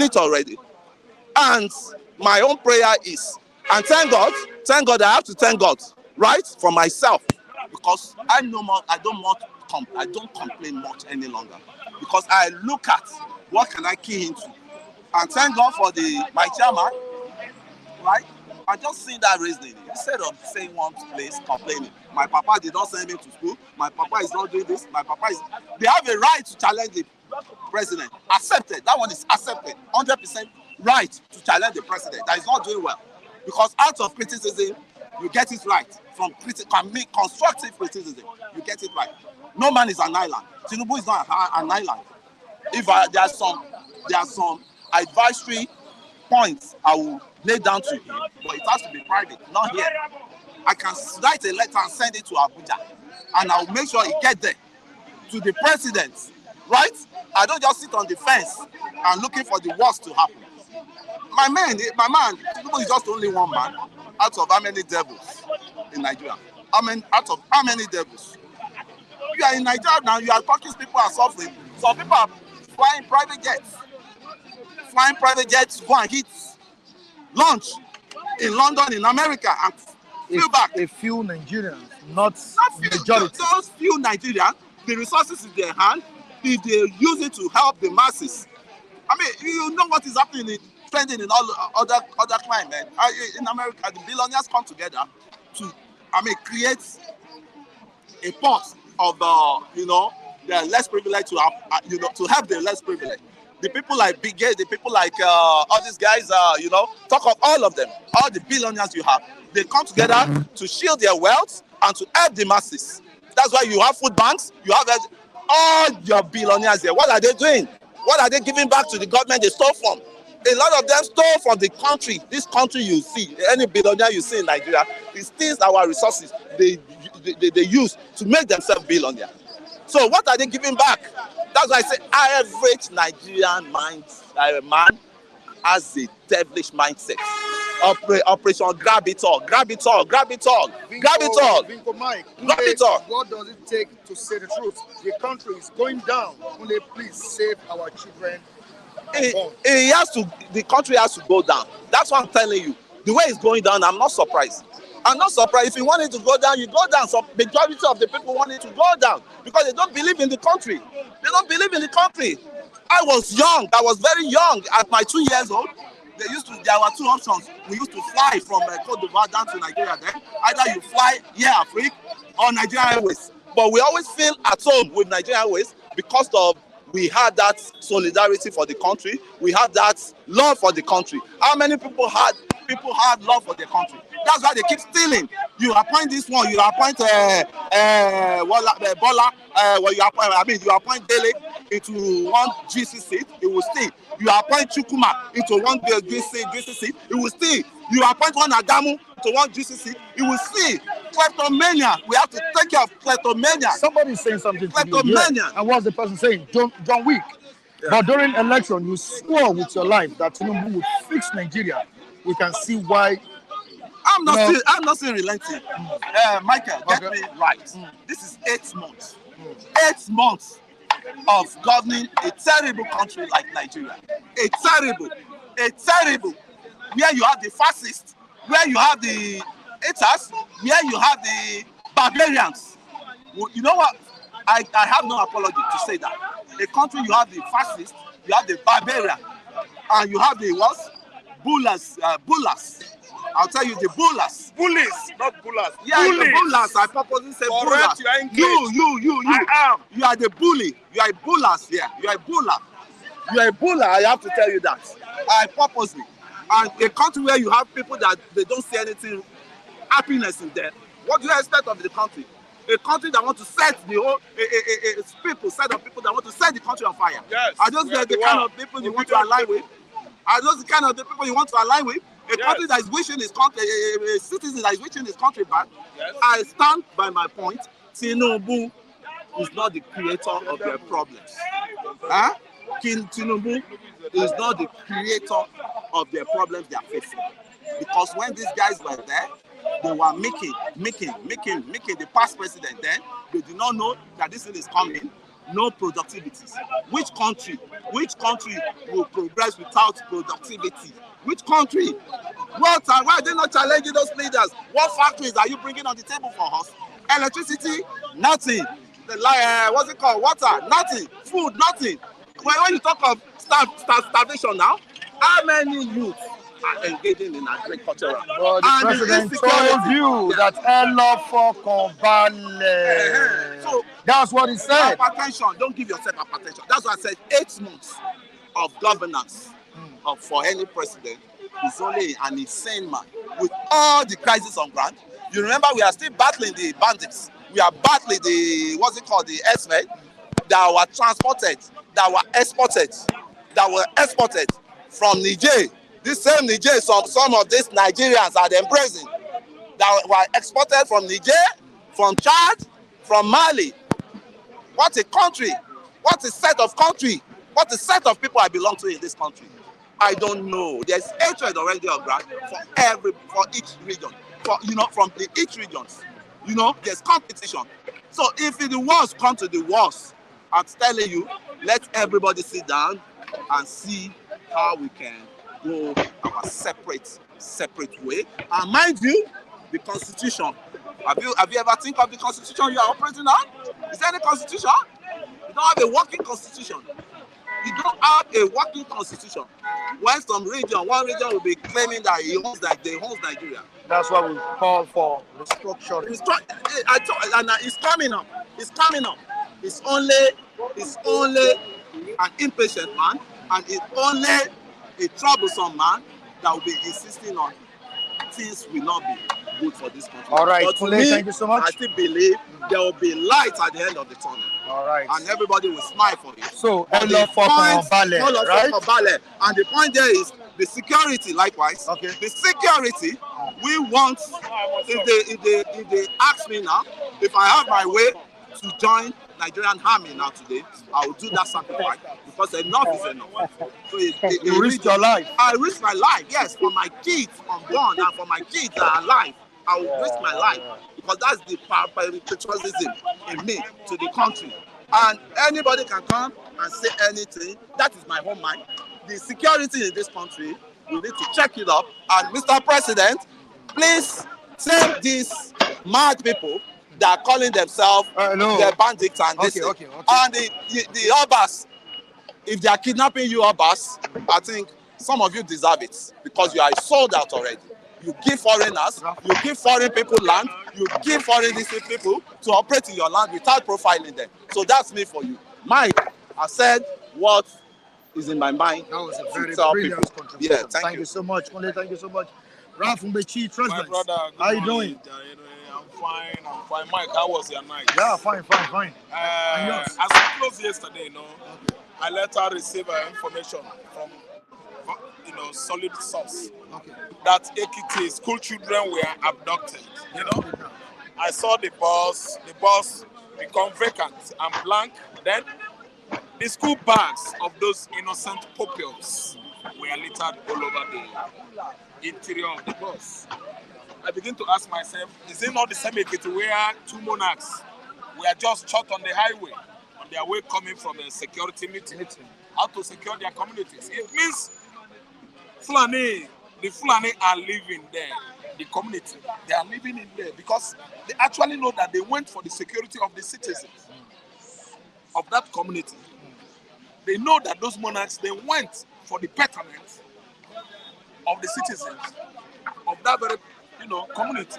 it already. And my own prayer is, and thank God, I have to thank God, right, for myself, because I don't complain much any longer, because I look at what can I key into, and thank God for my chairman, right? I just see that reasoning. Instead of saying one place, complaining, my papa did not send me to school, my papa is not doing this, they have a right to challenge the president. Accepted. That one is accepted. 100% right to challenge the president that is not doing well. Because out of criticism, you get it right. From constructive criticism, you get it right. No man is an island. Tinubu is not an island. If there are some advisory points I will lay down to him, but it has to be private, not here. I can write a letter and send it to Abuja, and I will make sure it gets there to the president, right? I don't just sit on the fence and looking for the worst to happen. My man, Tinubu is just only one man out of how many devils in Nigeria? Out of how many devils? You are in Nigeria now, you are talking, people are suffering. Some people are flying private jets, go and hit lunch in London, in America, and flew back. A few Nigerians, not majority. Those few Nigerians, the resources in their hand, if they use it to help the masses. I mean, you know what is happening, trending in all other crime, man. In America, the billionaires come together to, create a pot of the less privileged to help the less privileged. The people like Big Gates, the people like all these guys, talk of all of them, all the billionaires you have, they come together to shield their wealth and to help the masses. That's why you have food banks, you have all your billionaires there. What are they doing? What are they giving back to the government they stole from? A lot of them stole from the country. This country you see, any billionaire you see in Nigeria, it steals our resources. They use to make themselves billionaire. So what are they giving back? That's why I say average Nigerian man has a devilish mindset. Operation grab it all. Vinko Mike, grab it all. What does it take to say the truth? The country is going down. Will they please save our children the country has to go down. That's what I'm telling you. The way it's going down, I'm not surprised. I'm not surprised. If you want it to go down, you go down. So majority of the people want it to go down because they don't believe in the country. They don't believe in the country. I was young. I was very young. At my 2 years old, there were two options. We used to fly from Cote d'Ivoire down to Nigeria then. Either you fly Air Afrique or Nigerian Airways. But we always feel at home with Nigerian Airways because of we had that solidarity for the country. We had that love for the country. How many people had love for their country? That's why they keep stealing. You appoint this one, you appoint Bola, you appoint Dele into one GC seat, it will stay. You appoint Chukuma into one GC seat, it will stay. You appoint one Adamu to one GC seat, it will stay. Kleptomania, we have to take care of kleptomania. Somebody is saying something to you. Kleptomania. And what's the person saying? John Wick. Yeah. But during election, you swore with your life that Tinubu would fix Nigeria. We can see why. I'm not still relenting. Michael, get me right. This is 8 months. 8 months of governing a terrible country like Nigeria. A terrible, where you have the fascists, where you have the haters, where you have the barbarians. You know what? I have no apology to say that. A country you have the fascists, you have the barbarian, and you have the what? Bullers. I'll tell you the bullers. Bullies, not bullers. Yeah, bullies. The bullers. I purposely said bullers. You. I am. You are the bully. You are a bullers here. You are a buller. You are a buller. I have to tell you that. I purposely. And a country where you have people that they don't see anything happiness in there. What do you expect of the country? A country that want to set the whole set of people that want to set the country on fire. Yes. Are those the kind of people you want to align with? Are those the kind of the people you want to align with? A country that is wishing his country, a citizen that is wishing his country back. Yes. I stand by my point. Tinubu is not the creator of their problems. King Tinubu is not the creator of their problems they are facing. Because when these guys were there, they were making the past president then, they did not know that this thing is coming. No productivities. Which country will progress without productivity? Which country? Why are they not challenging those leaders? What factories are you bringing on the table for us? Electricity, nothing. What's it called? Water, nothing. Food, nothing. When you talk of starvation now, how many youths are engaging in agriculture? Well, the president told you that So that's what he said. Hypertension, don't give yourself hypertension. That's what I said. 8 months of governance for any president is only an insane man. With all the crises on ground, you remember we are still battling the bandits. We are battling the the S-men that were transported, that were exported from Niger. This same Niger, some of these Nigerians are embracing that were exported from Niger, from Chad, from Mali. What a country! What a set of country! What a set of people I belong to in this country. I don't know. There's hatred already on ground for each region. From each regions. There's competition. So if the wars come to the wars, I'm telling you, let everybody sit down and see how we can go our separate way. And mind you, the Constitution. Have you ever think of the Constitution you are operating on? Is there any Constitution? You don't have a working Constitution. You don't have a working Constitution. When one region will be claiming that they owns Nigeria. That's why we call for restructuring. And it's coming up. It's coming up. It's only an impatient man, and it's only a troublesome man that will be insisting on things will not be good for this country. All right, but to me, thank you so much. I still believe there will be light at the end of the tunnel. All right. And everybody will smile for you. So, and the point there is the security, likewise. Okay. The security, we want, if they ask me now, if I have my way to join Nigerian army now today, I will do that sacrifice because enough is enough. So you risk your life. I risk my life, yes, for my kids unborn and for my kids that are alive. I will risk my life because that's the patriotism in me to the country. And anybody can come and say anything. That is my own mind. the security in this country, we need to check it up. And Mr. President, please save these mad people that are calling themselves the bandits and this. And the Obas, if they are kidnapping you Obas, I think some of you deserve it because you are sold out already. You give foreigners, you give foreign people land, you give foreign people to operate in your land without profiling them. So that's me for you. Mike, I said what is in my mind. That was a very brilliant contribution. Yeah, thank you So much. Kole, thank you so much. Ralph Mbechi, My brother, how you doing? I'm fine. Mike, how was your night? Yeah, fine. As I closed yesterday, I later received information from solid source that Ekiti school children were abducted. I saw the bus become vacant and blank. Then the school bags of those innocent pupils were littered all over the interior of the bus. I begin to ask myself, is it not the same Ekiti where two monarchs were just shot on the highway on their way coming from a security meeting, how to secure their communities? It means the Fulani are living there, the community, they are living in there because they actually know that they went for the security of the citizens of that community. They know that those monarchs, they went for the betterment of the citizens of that very community.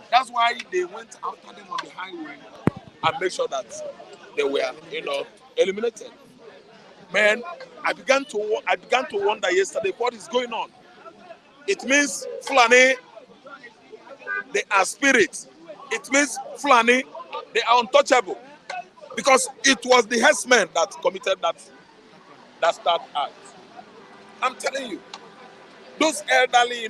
That's why they went after them on the highway and made sure that they were eliminated. Man, I began to wonder yesterday what is going on. It means Fulani, they are spirits. It means Fulani, they are untouchable. Because it was the herdsmen that committed that start act. I'm telling you, those elderly,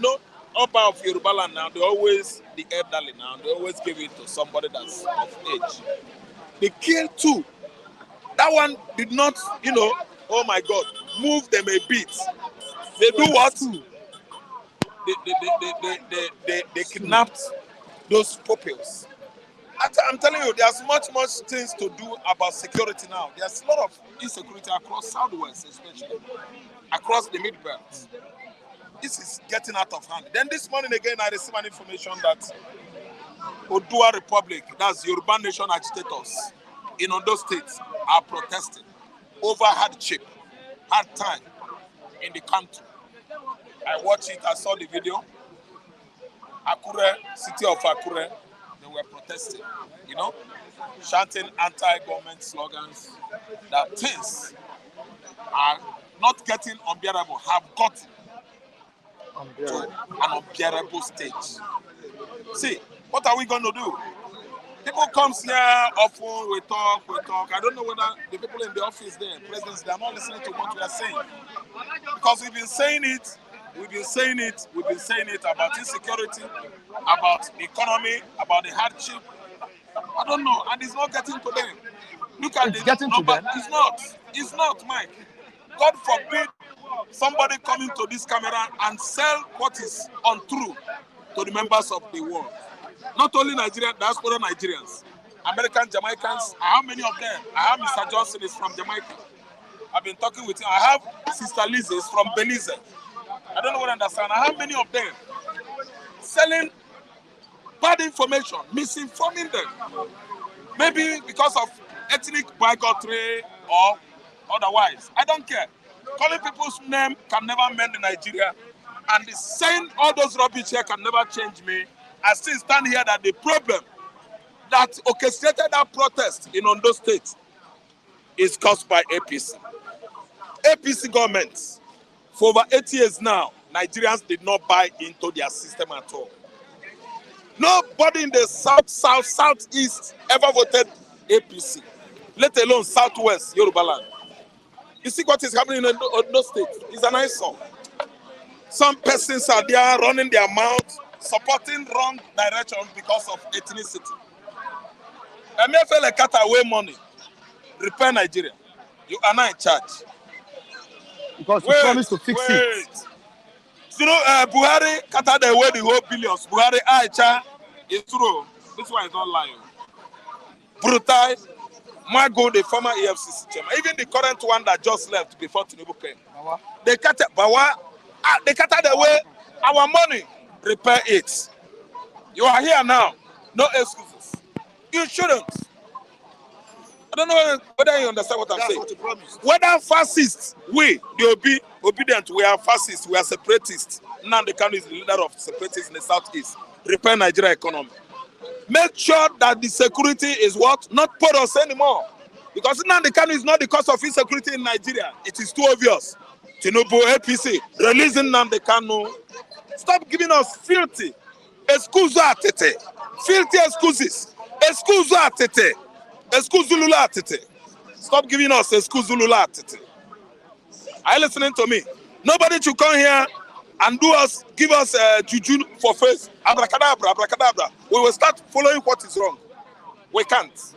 Oba of Yoruba land now, the elderly now, they always give it to somebody that's of age. They killed two. That one did not, oh my God, move them a bit. They do what? They kidnapped those pupils. I'm telling you, there's much things to do about security now. There's a lot of insecurity across Southwest, especially across the Mid-Belt. This is getting out of hand. Then this morning again, I received an information that Odua Republic, that's Yoruba Nation agitators in Ondo State, are protesting over hard time in the country. I watched it, I saw the video. Akure, city of Akure, they were protesting, chanting anti-government slogans that things are not getting unbearable, have gotten to an unbearable stage. See, what are we going to do? People come here often, we talk. I don't know whether the people in the office there, presidents, they are not listening to what we are saying. Because we've been saying it about insecurity, about the economy, about the hardship. I don't know, and it's not getting to them. Look at the number. It's not, Mike. God forbid somebody come into this camera and sell what is untrue to the members of the world. Not only Nigerian, diaspora Nigerians, American Jamaicans. I have many of them. I have Mr. Johnson is from Jamaica. I've been talking with him. I have Sister Liz is from Belize. I don't know what I understand. I have many of them selling bad information, misinforming them. Maybe because of ethnic bigotry or otherwise. I don't care. Calling people's name can never mend Nigeria. And saying all those rubbish here can never change me. I still stand here that the problem that orchestrated that protest in Ondo State is caused by APC. APC governments, for over 8 years now, Nigerians did not buy into their system at all. Nobody in the south, southeast ever voted APC, let alone southwest Yoruba land. You see what is happening in Ondo State? It's an eyesore. Some persons are there running their mouth, supporting wrong direction because of ethnicity. Emefiele cut away money, repair Nigeria. You are not in charge. Because you promised to fix it. You know, Buhari cut away the whole billions. Buhari, is true. This one is not lying. Brutal. Mago, the former EFCC chairman, even the current one that just left before Tinubu came. They cut away our money. Repair it. You are here now. No excuses. You shouldn't. I don't know whether you understand what I'm saying. Whether fascists, we, the obedient, we are fascists, we are separatists. Now the country is the leader of separatists in the southeast. Repair Nigeria economy. Make sure that the security is what? Not porous anymore. Because now the country is not the cause of insecurity in Nigeria. It is too obvious. Tinubu, APC, releasing Nnamdi Kanu. Stop giving us filthy excuses atete. Filthy excuses. Excuses atete. Excusulula atete. Stop giving us excusulula atete. Are you listening to me? Nobody should come here and give us juju for face. Abracadabra, abracadabra. We will start following what is wrong. We can't.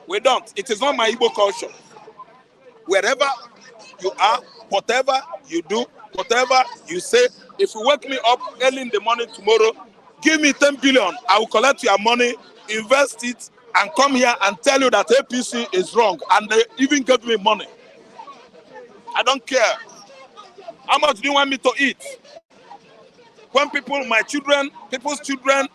We don't. It is not my Igbo culture. Wherever you are, whatever you do, whatever you say, if you wake me up early in the morning tomorrow, give me 10 billion, I will collect your money, invest it, and come here and tell you that APC is wrong. And they even give me money. I don't care. How much do you want me to eat? When people, my children, people's children,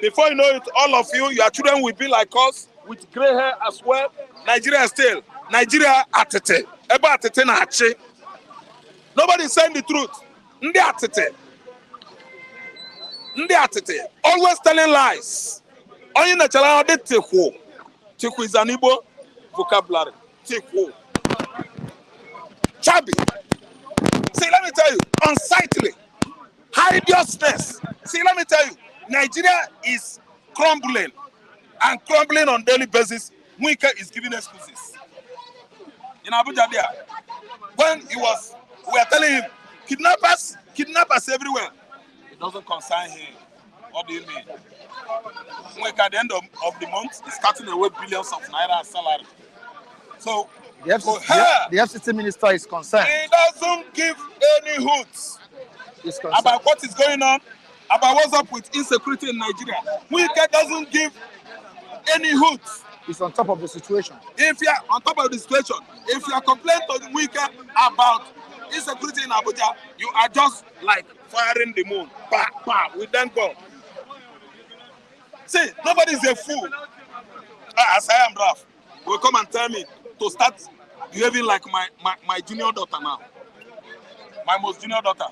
before you know it, all of you, your children will be like us, with gray hair as well. Nigeria still. Nigeria atete. Eba atete na ache. Nobody is saying the truth. Ndi atete. Ndi atete. Always telling lies. Only na chala de tekwo. Tekwo is an Igbo vocabulary. Tekwo. Chabi. See, let me tell you, unsightly. Hideousness. See, let me tell you, Nigeria is crumbling. And crumbling on daily basis. Mwike is giving excuses. In Abuja there, when we were telling him, kidnappers everywhere. It doesn't concern him. What do you mean? Mwike at the end of the month is cutting away billions of naira salary. So, the FCC minister is concerned. He doesn't give any hoots about what is going on, about what's up with insecurity in Nigeria. Mwike doesn't give any hoots. He's on top of the situation. If you are on top of the situation, if you are complaining to the Mwike about insecurity in Abuja, you are just like firing the moon. Bah, bah, we then go. See, nobody is a fool. As I am, Raf, will come and tell me to start behaving like my junior daughter now. My most junior daughter.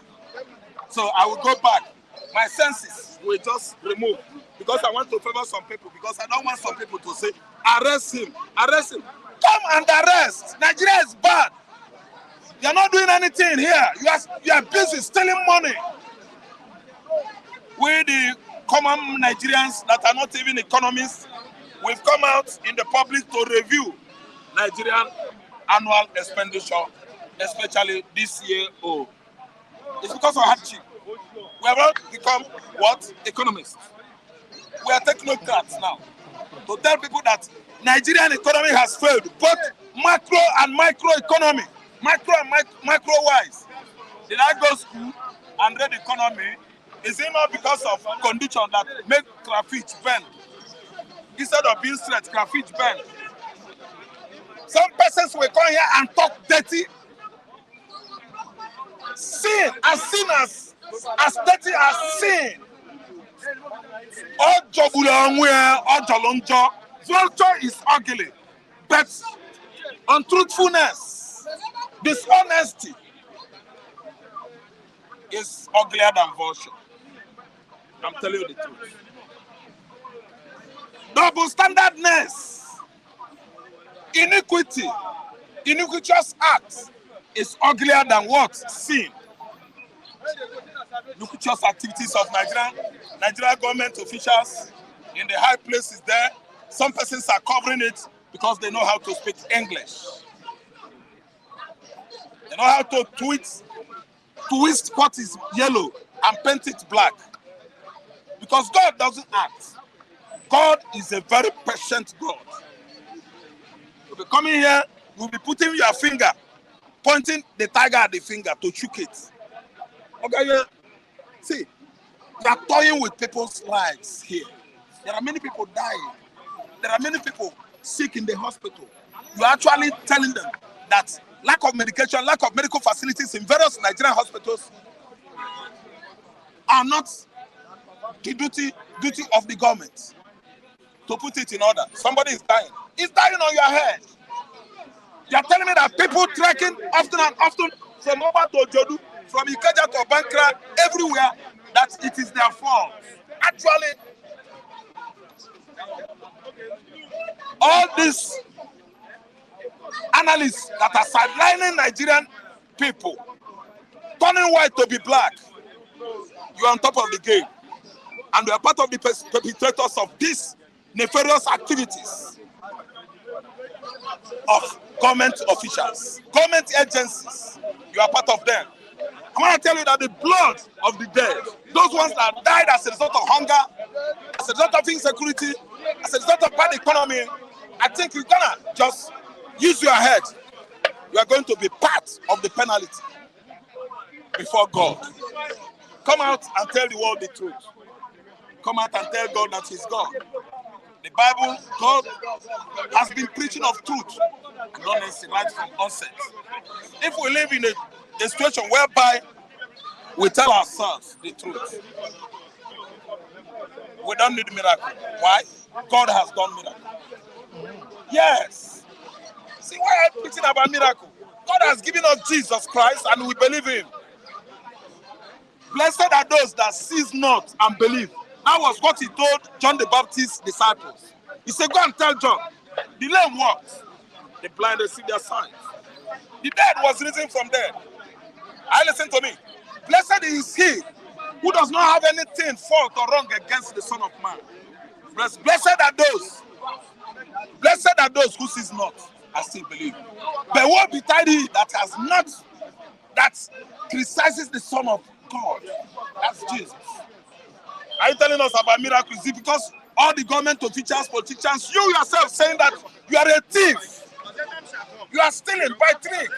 So I will go back. My senses will just remove. Because I want to favor some people. Because I don't want some people to say, arrest him, arrest him. Come and arrest. Nigeria is bad. You're not doing anything here. You are busy stealing money. We, the common Nigerians that are not even economists, we've come out in the public to review Nigerian annual expenditure, especially this year. Oh, it's because of hardship. We have not become what? Economists. We are technocrats now. To tell people that Nigerian economy has failed, both macro and micro economy, macro and micro wise. Did I go to school and read economy? Is it not because of condition that make crayfish bend? Instead of being straight, crayfish bend. Some persons will come here and talk dirty. Sin as dirty as sin. Vulture is ugly, but untruthfulness, dishonesty is uglier than vulture. I'm telling you the truth. Double standardness, iniquity, iniquitous acts is uglier than what? Sin. Iniquitous activities of Nigerian government officials in the high places there. Some persons are covering it because they know how to speak English. They know how to twist what is yellow and paint it black. Because God doesn't act. God is a very patient God. You'll be coming here, you'll be putting your finger, pointing the tiger at the finger to choke it. Okay, see, you are toying with people's lives here. There are many people dying. There are many people sick in the hospital. you're actually telling them that lack of medication, lack of medical facilities in various Nigerian hospitals are not the duty of the government to put it in order. Somebody is dying. It's dying on your head. You're telling me that people trekking often and often from over to Ojodu, from Ikeja to Bankra, everywhere, that it is their fault. Actually, all these analysts that are sidelining Nigerian people, turning white to be black, you are on top of the game. And you are part of the perpetrators of these nefarious activities of government officials, government agencies. You are part of them. I want to tell you that the blood of the dead, those ones that died as a result of hunger, as a result of insecurity, as a result of bad economy, I think you're gonna just use your head. You are going to be part of the penalty before God. Come out and tell the world the truth. Come out and tell God that He's God. The Bible, God has been preaching of truth and honesty right from onset. If we live in a situation whereby we tell ourselves the truth, we don't need miracle. Why? God has done miracle. Yes. See, why I'm preaching about miracle? God has given us Jesus Christ and we believe Him. Blessed are those that cease not and believe. That was what He told John the Baptist's disciples. He said, go and tell John, the lame walked, the blind received their signs. The dead was risen from dead. Listen to me. Blessed is he who does not have anything fault or wrong against the Son of Man. Blessed are those who cease not and still believe. But woe betide he that has not, that criticizes the Son of God. That's Jesus. Are you telling us about miracles? Is it because all the government officials, politicians, you yourself saying that you are a thief? You are stealing by trick.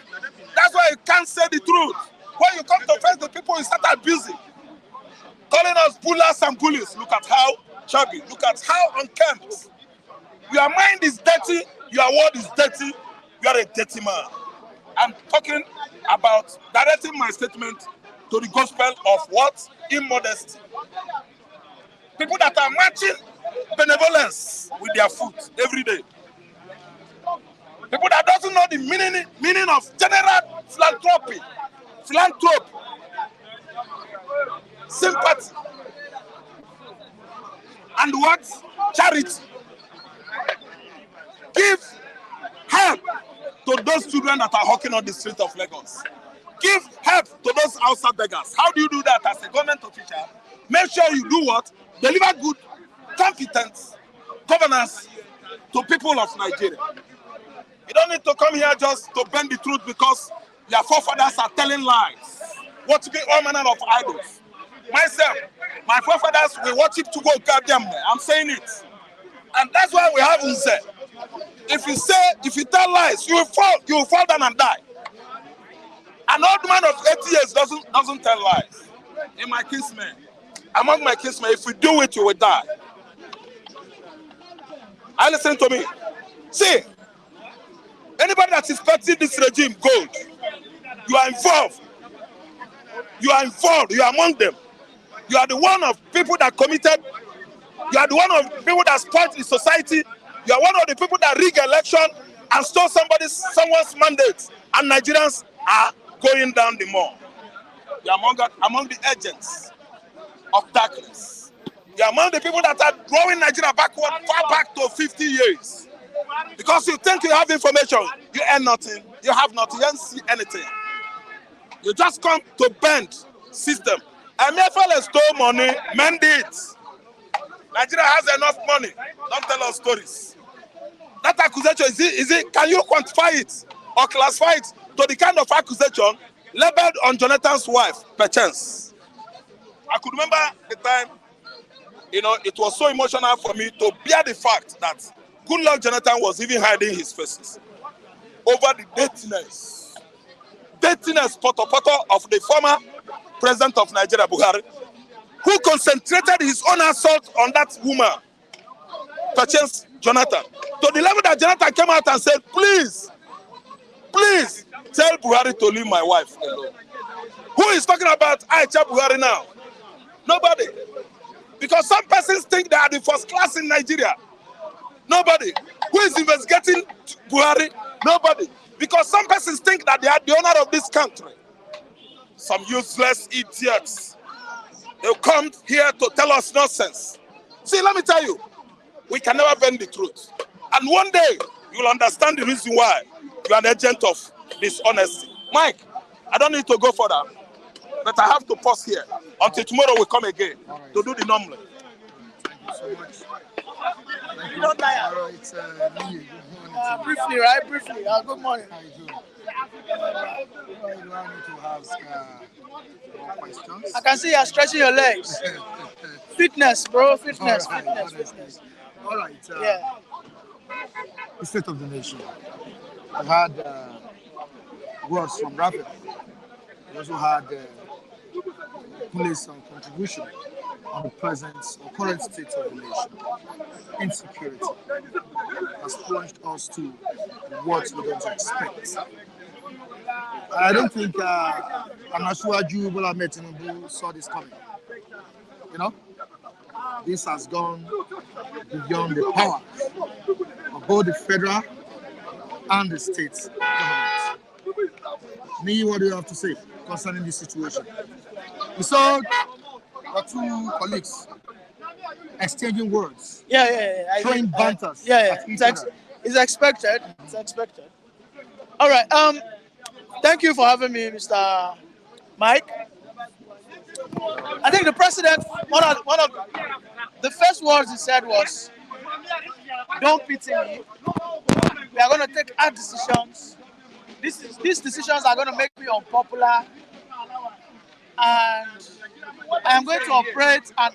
That's why you can't say the truth. When you come to face the people, you start abusing. Calling us bullers and bullies. Look at how chubby. Look at how unkempt. Your mind is dirty. Your word is dirty. You are a dirty man. I'm talking about directing my statement to the gospel of what? Immodesty. People that are matching benevolence with their foot every day. People that doesn't know the meaning of general philanthropy, sympathy, and what? Charity. Give help to those children that are hawking on the street of Lagos. Give help to those outside beggars. How do you do that as a government official? Make sure you do what? Deliver good, competent governance to people of Nigeria. You don't need to come here just to bend the truth because your forefathers are telling lies, worshiping all manner of idols. Myself, my forefathers will worship to go goddamn there. I'm saying it. And that's why we have Unse. If you tell lies, you will fall down and die. An old man of 80 years doesn't tell lies. In my kinsmen, among my kinsmen, if you do it, you will die. Listen to me. See, anybody that is fighting this regime, gold, you are involved. You are involved. You are among them. You are the one of people that committed. You are the one of people that spoiled the society. You are one of the people that rig election and stole someone's mandate. And Nigerians are going down the mall. You are among the agents of darkness. You are among the people that are drawing Nigeria backward, far back to 50 years. Because you think you have information, you earn nothing, you have nothing, you don't see anything. You just come to bend system. And Emefiele stole money, mend it. Nigeria has enough money. Don't tell us stories. That accusation, can you quantify it or classify it to the kind of accusation labeled on Jonathan's wife, perchance? I could remember the time, it was so emotional for me to bear the fact that Goodluck Jonathan was even hiding his faces over the dirtiness poto of the former president of Nigeria, Buhari, who concentrated his own assault on that woman, perchance Jonathan. To the level that Jonathan came out and said, please tell Buhari to leave my wife alone. Who is talking about Aisha Buhari now? Nobody. Because some persons think they are the first class in Nigeria. Nobody. Who is investigating Buhari? Nobody. Because some persons think that they are the owner of this country. Some useless idiots. They'll come here to tell us nonsense. See, let me tell you, we can never bend the truth. And one day, you'll understand the reason why you are an agent of dishonesty. Mike, I don't need to go further, but I have to pause here until tomorrow we come again to do the normal. Thank you so much. Thank you. Don't tire. It's me. Good morning. Briefly, right? Briefly. Good morning. How you doing? Do I need to ask more questions? I can see you're stretching your legs. Fitness, bro. Fitness. All right, Fitness. honestly. Fitness. All right. Yeah. The state of the nation. We had words from Rapid. We also had police contribution on the present or current state of the nation. Insecurity has plunged us to what we don't expect. I don't think Anasuaju Bola Tinubu saw this coming. You know, this has gone beyond the power of both the federal and the state government. Me, what do you have to say concerning this situation? We saw the two colleagues exchanging words, throwing banters at each other. It's expected. It's expected. All right. Thank you for having me, Mr. Mike. I think the president, one of the first words he said was, "Don't pity me. We are going to take hard decisions. These decisions are going to make me unpopular, and I am going to operate an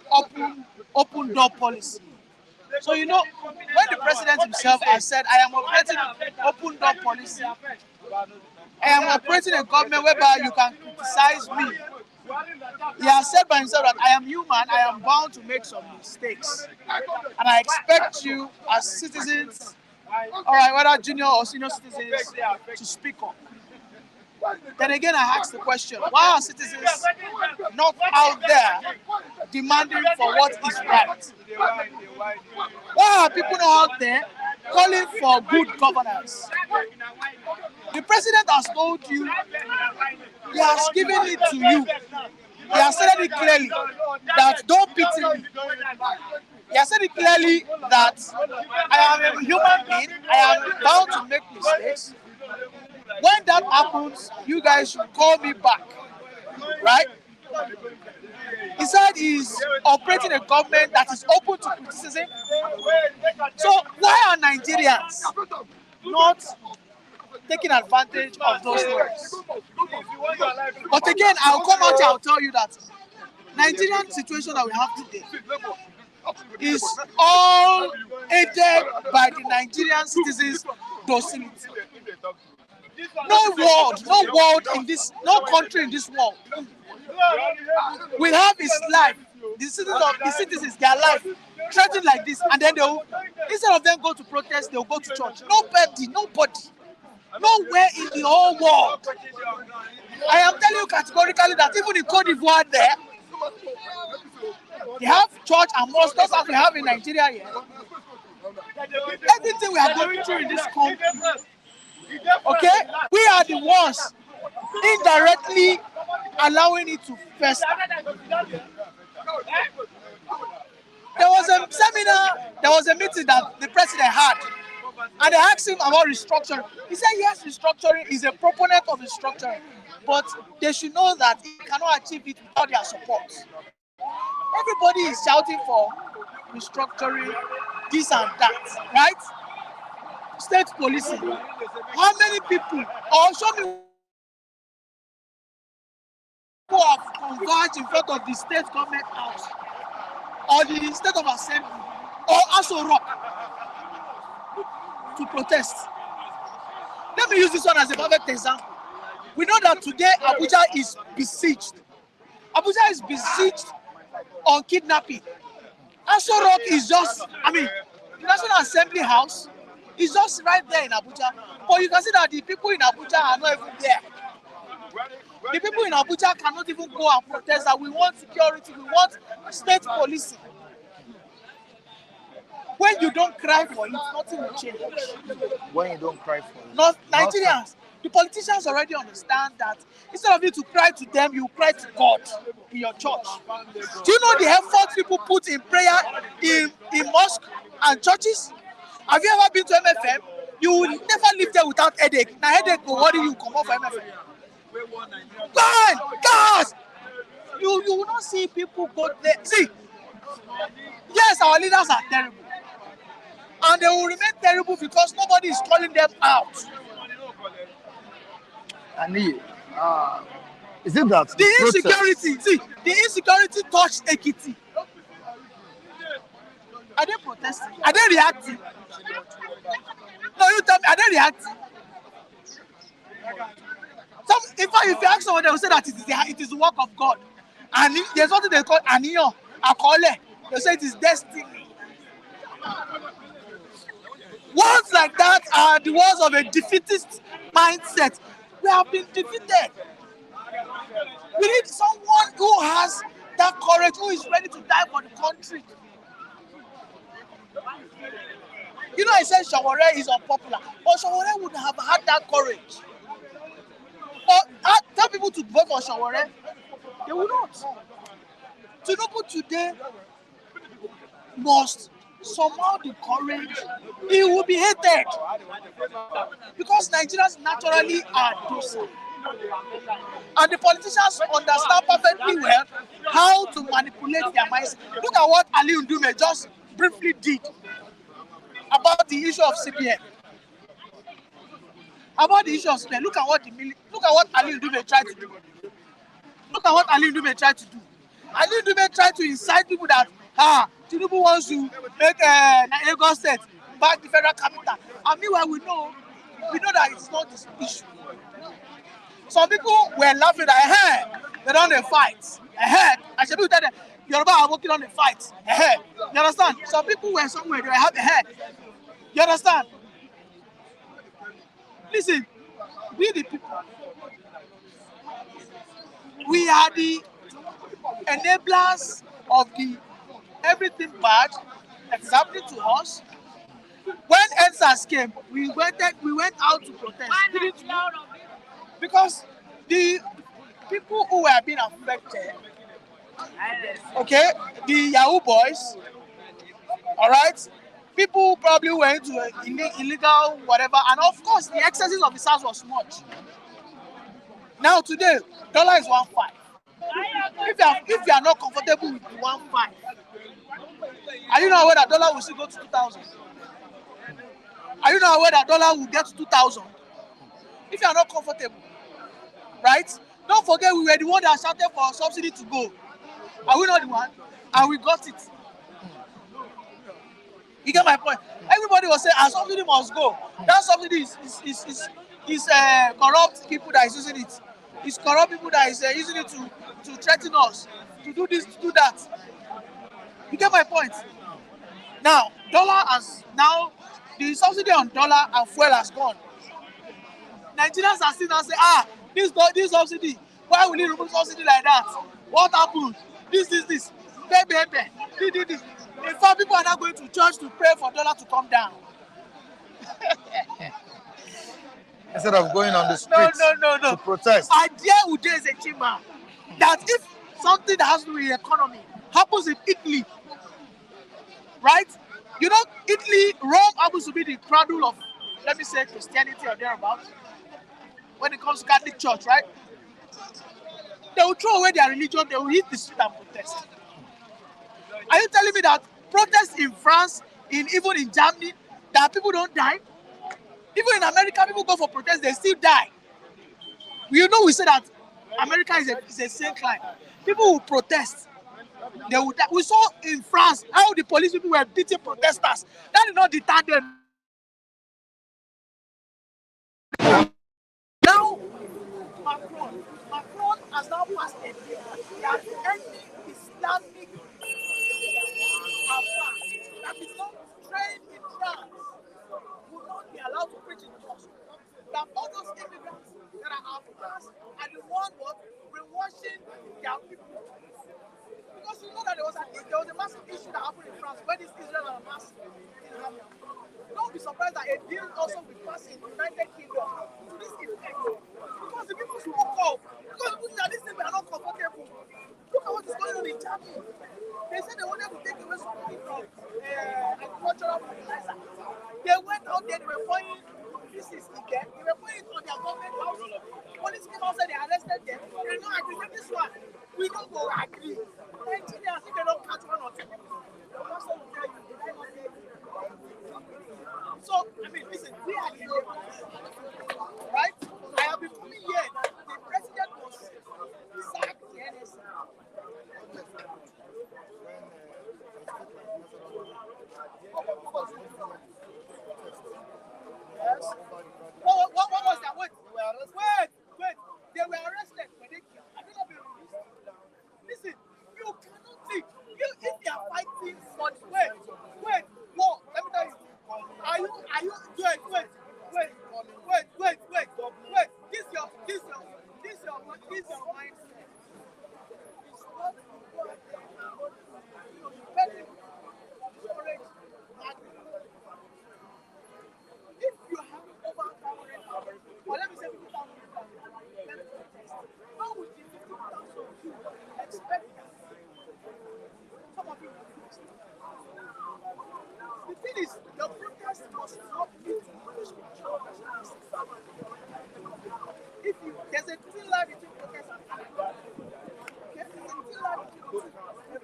open door policy." So, you know, when the president himself has said, "I am operating an open door policy, I am operating a government whereby you can criticize me," he has said by himself that I am human, I am bound to make some mistakes. And I expect you as citizens, all right, whether junior or senior citizens, to speak up. Then again, I ask the question, why are citizens not out there demanding for what is right? Why are people not out there calling for good governance? The president has told you, he has given it to you. He has said it clearly that don't pity me. He has said it clearly that I am a human being, I am bound to make mistakes. When that happens, you guys should call me back, right? He said he's operating a government that is open to criticism. So why are Nigerians not taking advantage of those words? But again, I'll come out here, I'll tell you that Nigerian situation that we have today is all aided by the Nigerian citizens' docility. No country in this world will have its life, the citizens, their life threatened like this, and then they'll, instead of them go to protest, they'll go to church. Nobody, nowhere in the whole world. I am telling you categorically that even in Cote d'Ivoire there, they have church and mosque, just as we have in Nigeria here. Everything we are going through in this country, okay, we are the ones indirectly allowing it to fester. There was a seminar, there was a meeting that the president had, and they asked him about restructuring. He said, yes, restructuring is a proponent of restructuring, but they should know that he cannot achieve it without their support. Everybody is shouting for restructuring, this and that, right? State policing. How many people, or show me who have converged in front of the state government house, or the state of assembly, or Aso Rock to protest? Let me use this one as a perfect example. We know that today Abuja is besieged. Abuja is besieged on kidnapping. Aso Rock is just, the National Assembly House It's just right there in Abuja. But you can see that the people in Abuja are not even there. The people in Abuja cannot even go and protest that we want security, we want state policing. When you don't cry for it, nothing will change. When you don't cry for it. Not Nigerians. The politicians already understand that instead of you to cry to them, you cry to God in your church. Do you know the effort people put in prayer in mosque and churches? Have you ever been to MFM? You will never live there without headache. Now headache will worry you come off MFM. Guys! You will not see people go there. See, yes, our leaders are terrible. And they will remain terrible because nobody is calling them out. And is it that the insecurity? See, the insecurity touched Ekiti. Are they protesting? Are they reacting? No, you tell me, are they reacting? In fact, if you ask someone, they will say that it is the work of God. And there's something they call Aniyo, Akole. They say it is destiny. Words like that are the words of a defeatist mindset. We have been defeated. We need someone who has that courage, who is ready to die for the country. You know, I said Shawore is unpopular, but Shawore would have had that courage. But tell people to vote for Shawore, they will not. Tinubu today must somehow the courage. He will be hated because Nigerians naturally are docile. And the politicians understand perfectly well how to manipulate their minds. Look at what Ali Ndume just briefly did about the issue of CBN. About the issue of CBN, look at what Ali Ndume tried to do. Look at what Ali Ndume tried to do. Ali Ndume tried to incite people that Tinubu wants to make Lagos State back the federal capital. And meanwhile, we know that it's not this issue. Some people were laughing that they don't fight. I should be telling them, Yoruba are working on the fight. You understand? Some people were somewhere, they have You understand? Listen, we the people, we are the enablers of the everything bad that is happening to us. When EndSARS came, we went out to protest, didn't we? Because the people who were being affected, okay, the Yahoo boys, all right, people who probably went to illegal whatever, and of course the excesses of the SARS was much. Now today, dollar is 1.5. If you are not comfortable with the 1.5, are you not aware that dollar will still go to 2,000? Are you not aware that dollar will get to 2,000? If you are not comfortable, right? Don't forget we were the one that shouted for subsidy to go. Are we not the one? And we got it. You get my point? Everybody was saying, subsidy must go. That subsidy is corrupt people that is using it. It's corrupt people that is using it to threaten us, to do this, to do that. You get my point? Now, the subsidy on dollar and fuel has gone. Nigerians are still now saying, this subsidy, why will you remove subsidy like that? What happened? This. This. In fact, people are now going to church to pray for dollar to come down. Instead of going on the streets to protest. Idea Ude is a chima that if something that has to do with the economy happens in Italy, right? You know, Italy, Rome happens to be the cradle of, let me say, Christianity or thereabouts. When it comes to Catholic Church, right? They will throw away their religion, they will hit the street and protest. Are you telling me that protests in France, even in Germany, that people don't die? Even in America, people go for protests, they still die. We say that America is a sane climb. People will protest. They will die. We saw in France how the police people were beating protesters. That did not deter them. Now, Macron has now passed a bill that any Islamic that is not trained in France will preaching to us that all those immigrants that are Africans are the one what brainwashing their people. Because you know that there was a massive issue that happened in France when this Israel and Hamas thing happened. Don't be surprised that a deal also will pass in the United Kingdom to this effect. Because the people spoke up. Because the people that this thing are not comfortable. Look at what is going on in Germany. They said they wanted to take away some money from agricultural fertilizer. They went out there, they were pouring this is again. They were pouring it on their government house. Police came outside, they arrested them. They don't agree with this one. We don't go agree. Nigerians, if they don't catch one or two, the pastor will tell you, did I not say? So, I mean, listen, we are the laborers, right? I have been coming here that the president was sacked the NSA. Yes. What was that? Wait. They were arrested when they killed. I don't know if you released. Listen, you cannot think. If they are fighting for wait. No, let me tell you. Are you wait. This your mindset. It's not what if you have over 500,000, or let me say 50,000, how would the 50,000 you expect that? Some of you will protest. The thing is, your protest must not be to punish control. If you there's a thin line between protest and anarchy. Okay? There's a thin line between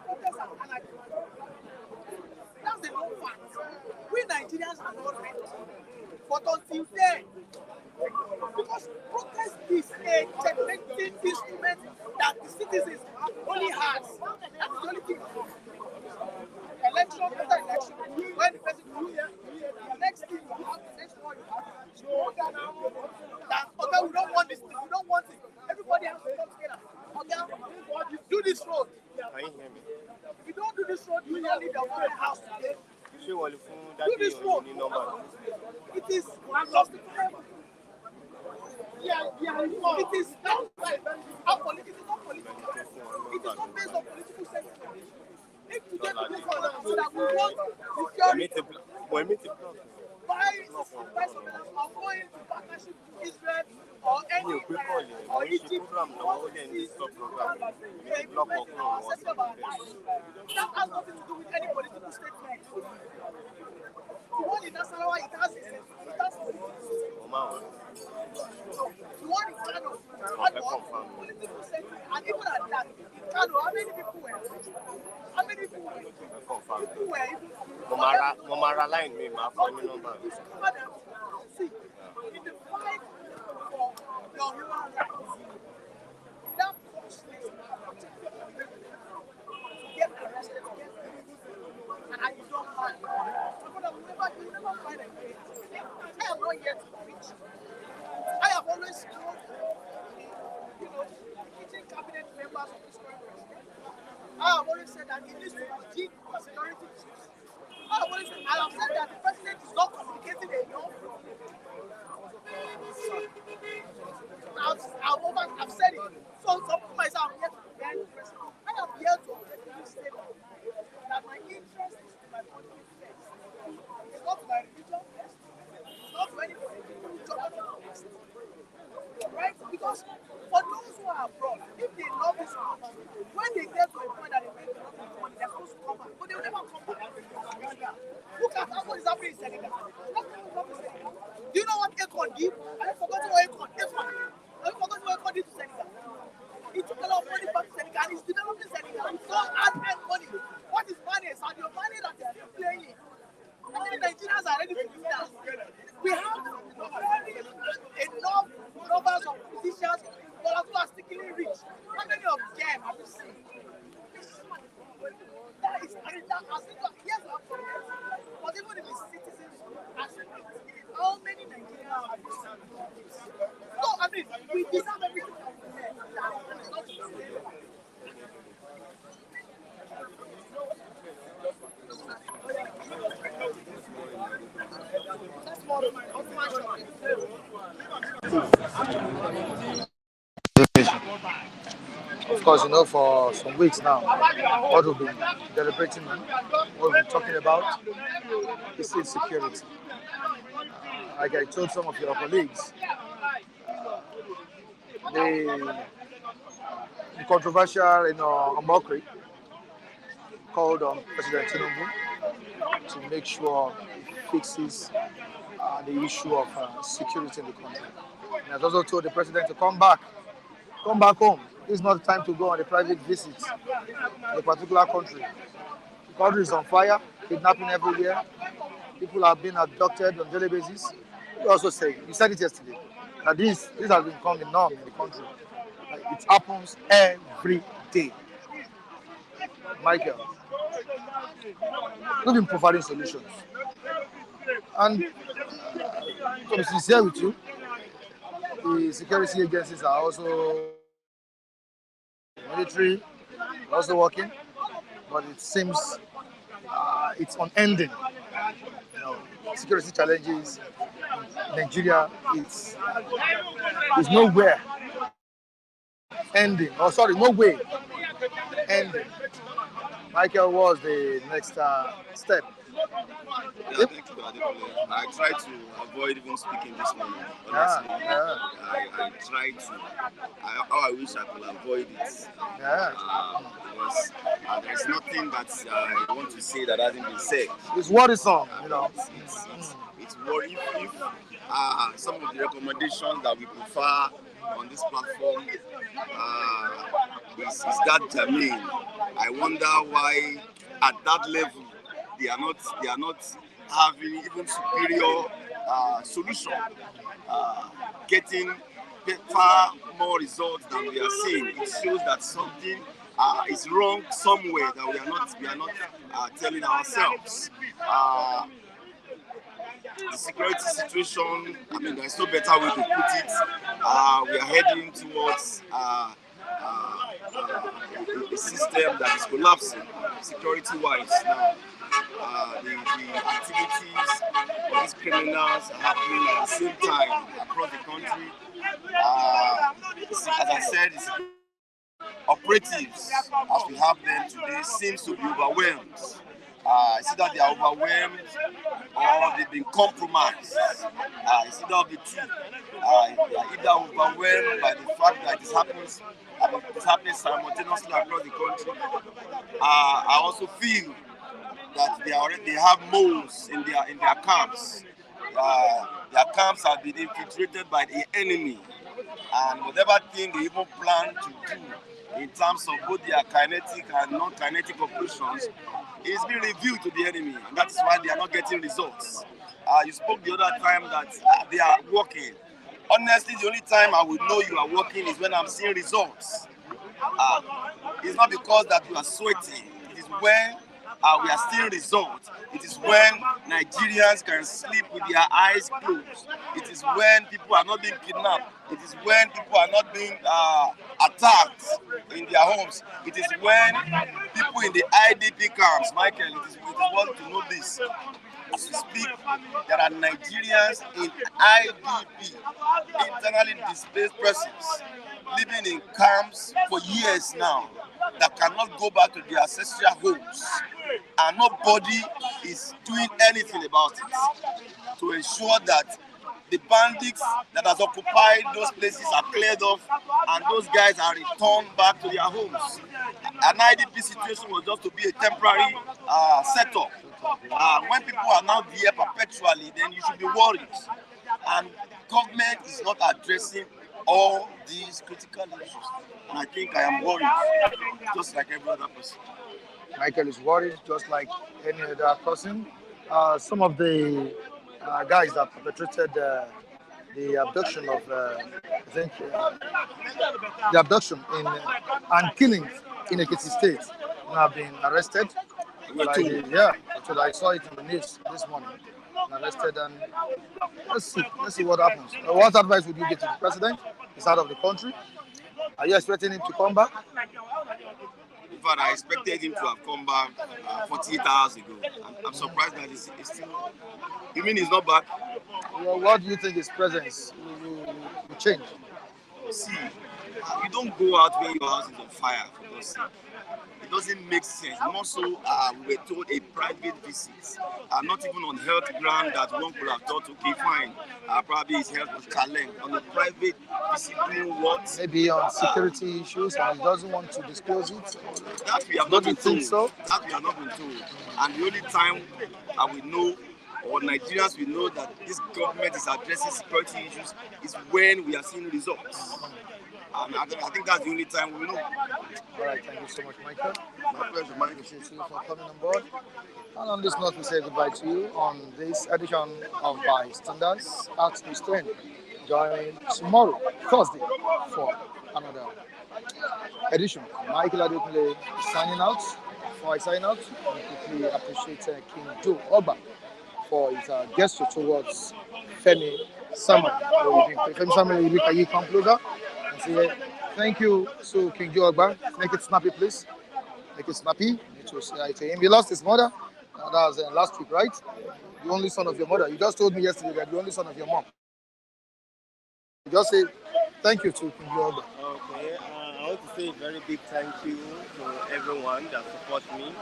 protest and anarchy. That's the whole fact. We Nigerians are not ready. But until then, because protest is a generating instrument that the citizens only has. That's the only thing. Election after election, when the president comes here, the next thing you have, the next one you have, that okay, we don't want this thing, we don't want it. Everybody has to come together. Okay, do this road. Can you hear me? If you don't do this road, you don't leave your own house today. Do this road. It is justifiable. It is not political. It is not based on political sentiment. If you get to this one that we want security, by surveillance or going to partnership with Israel or any or Egypt, that has nothing to do with any political statement. The one in Nasarawa, it has the one in Kano, political statement, and even at that, in Kano, how many people were? How many people were? People were even. Momara line me, my phone number. See, in the fight for your human rights, that process to get arrested, and you don't mind. You never find a way. I am not yet to preach. I have always told kitchen cabinet members of this current president. I have always said that he needs to deep security issues. I have said that the president is not communicating enough. I've said it. So some people might say I'm here to defend the president. I am here to objectively state that my interest is to my country first. It's not to my religion first. It's not to any political first. Right? Because for those who are abroad, if they love this country, when they get to a point that they make enough money, they're supposed to come back. But they will never come back. Look at what is happening in Senegal. Do you know what Akon did? I have forgotten what Akon did. Have you forgotten what Akon did to Senegal? He took a lot of money back to Senegal. He's developing Senegal. It's not hard-earned money. What is money? It's your money that is still playing. I think Nigerians are ready to do that. We have enough numbers of politicians who are stickily rich. How many of them have you seen? That is, yes, but even if it's citizens, how many Nigerians have you seen? No, I mean, we deserve everything that we get. That is not to say. That's more of my Of course, for some weeks now, what we've been deliberating on, what we've been talking about is insecurity. Like I told some of your colleagues, the, the controversial, Omokri called on President Tinubu to make sure he fixes the issue of security in the country. He has also told the president to come back home. This is not the time to go on a private visit in a particular country. The country is on fire, kidnapping everywhere. People are being abducted on a daily basis. You said it yesterday, that this has become the norm in the country. Like, it happens every day. Michael, we've been providing solutions. And to be sincere with you, the security agencies are also military, also working, but it seems it's unending. Security challenges in Nigeria, there's nowhere ending. Oh, sorry, no way ending. Michael, was the next step? Yeah, thank you, Adekunle. I try to avoid even speaking this morning. Honestly, I try to. I wish I could avoid it. Because there's nothing that I want to say that hasn't been said. It's worrisome, It's worrying if some of the recommendations that we prefer on this platform is that germane. I wonder why at that level they are not having even superior solution, getting far more results than we are seeing. It shows that something is wrong somewhere that we are not telling ourselves. The security situation, there's no better way to put it. We are heading towards a system that is collapsing security-wise now. The activities of these criminals are happening at the same time across the country. As I said, operatives, as we have them today, seems to be overwhelmed. It's either they are overwhelmed or they've been compromised. It's either of the two. They are either overwhelmed by the fact that it's happening simultaneously across the country. I also feel that they have moles in their camps. Their camps have been infiltrated by the enemy, and whatever thing they even plan to do in terms of both their kinetic and non-kinetic operations is being revealed to the enemy, and that is why they are not getting results. You spoke the other time that they are working. Honestly, the only time I would know you are working is when I'm seeing results. It's not because that you are sweating. It is when we are seeing results. It is when Nigerians can sleep with their eyes closed. It is when people are not being kidnapped. It is when people are not being attacked in their homes. It is when people in the IDP camps, Michael, it is worth to know this. As we speak, there are Nigerians in IDP, internally displaced persons, living in camps for years now, that cannot go back to their ancestral homes, and nobody is doing anything about it to ensure that the bandits that has occupied those places are cleared off and those guys are returned back to their homes. An IDP situation was just to be a temporary setup. When people are now there perpetually, then you should be worried. And government is not addressing all these critical issues. And I think I am worried, just like every other person. Michael is worried, just like any other person. Some of the guys that perpetrated the abduction of, the abduction and killing in Ekiti State have been arrested. I saw it in the news this morning. Arrested, and let's see what happens. What advice would you give to the president? He's out of the country. Are you expecting him to come back? In fact, I expected him to have come back 48 hours ago. I'm surprised that he's still. You mean he's not back? Well, what do you think his presence will change? See, you don't go out when your house is on fire, for God's sake. It doesn't make sense. More so, we were told a private visit, not even on health ground that one could have thought, okay, fine, probably his health was challenged. On a private visit, doing what? Maybe on security issues, and he doesn't want to disclose it. That we have not been told. So? That we have not been told. And the only time we know, or Nigerians will know that this government is addressing security issues is when we are seeing results. And I think that's the only time we know. All right, thank you so much, Michael. My pleasure, Mike. Appreciate you for coming on board. And on this note, we say goodbye to you on this edition of Bystanders at Restraint. Join tomorrow, Thursday, for another edition. Michael Adekunle is signing out. Before I sign out, I quickly appreciate King Joe Oba for his gesture towards Femi Samuel. Femi Samuel, can you come closer? And say thank you to King Joe Oba. Make it snappy, please. Make it snappy. It was to him. He lost his mother. That was last week, right? The only son of your mother. You just told me yesterday that the only son of your mom. You just say thank you to King Joe Oba. Okay. I want to say a very big thank you to everyone that support me.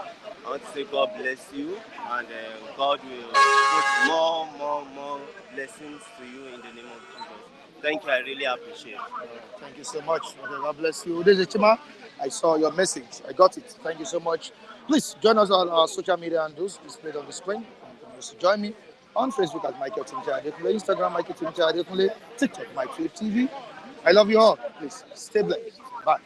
I want to say God bless you, and God will put more blessings to you in the name of Jesus. Thank you. I really appreciate it. Thank you so much. God bless you. This is Chima. I saw your message. I got it. Thank you so much. Please join us on our social media handles displayed on the screen. And please join me on Facebook at Michael Timothy Adekunle, Instagram Michael Timothy Adekunle, TikTok Mike Philip TV. I love you all. Please stay blessed. Bye.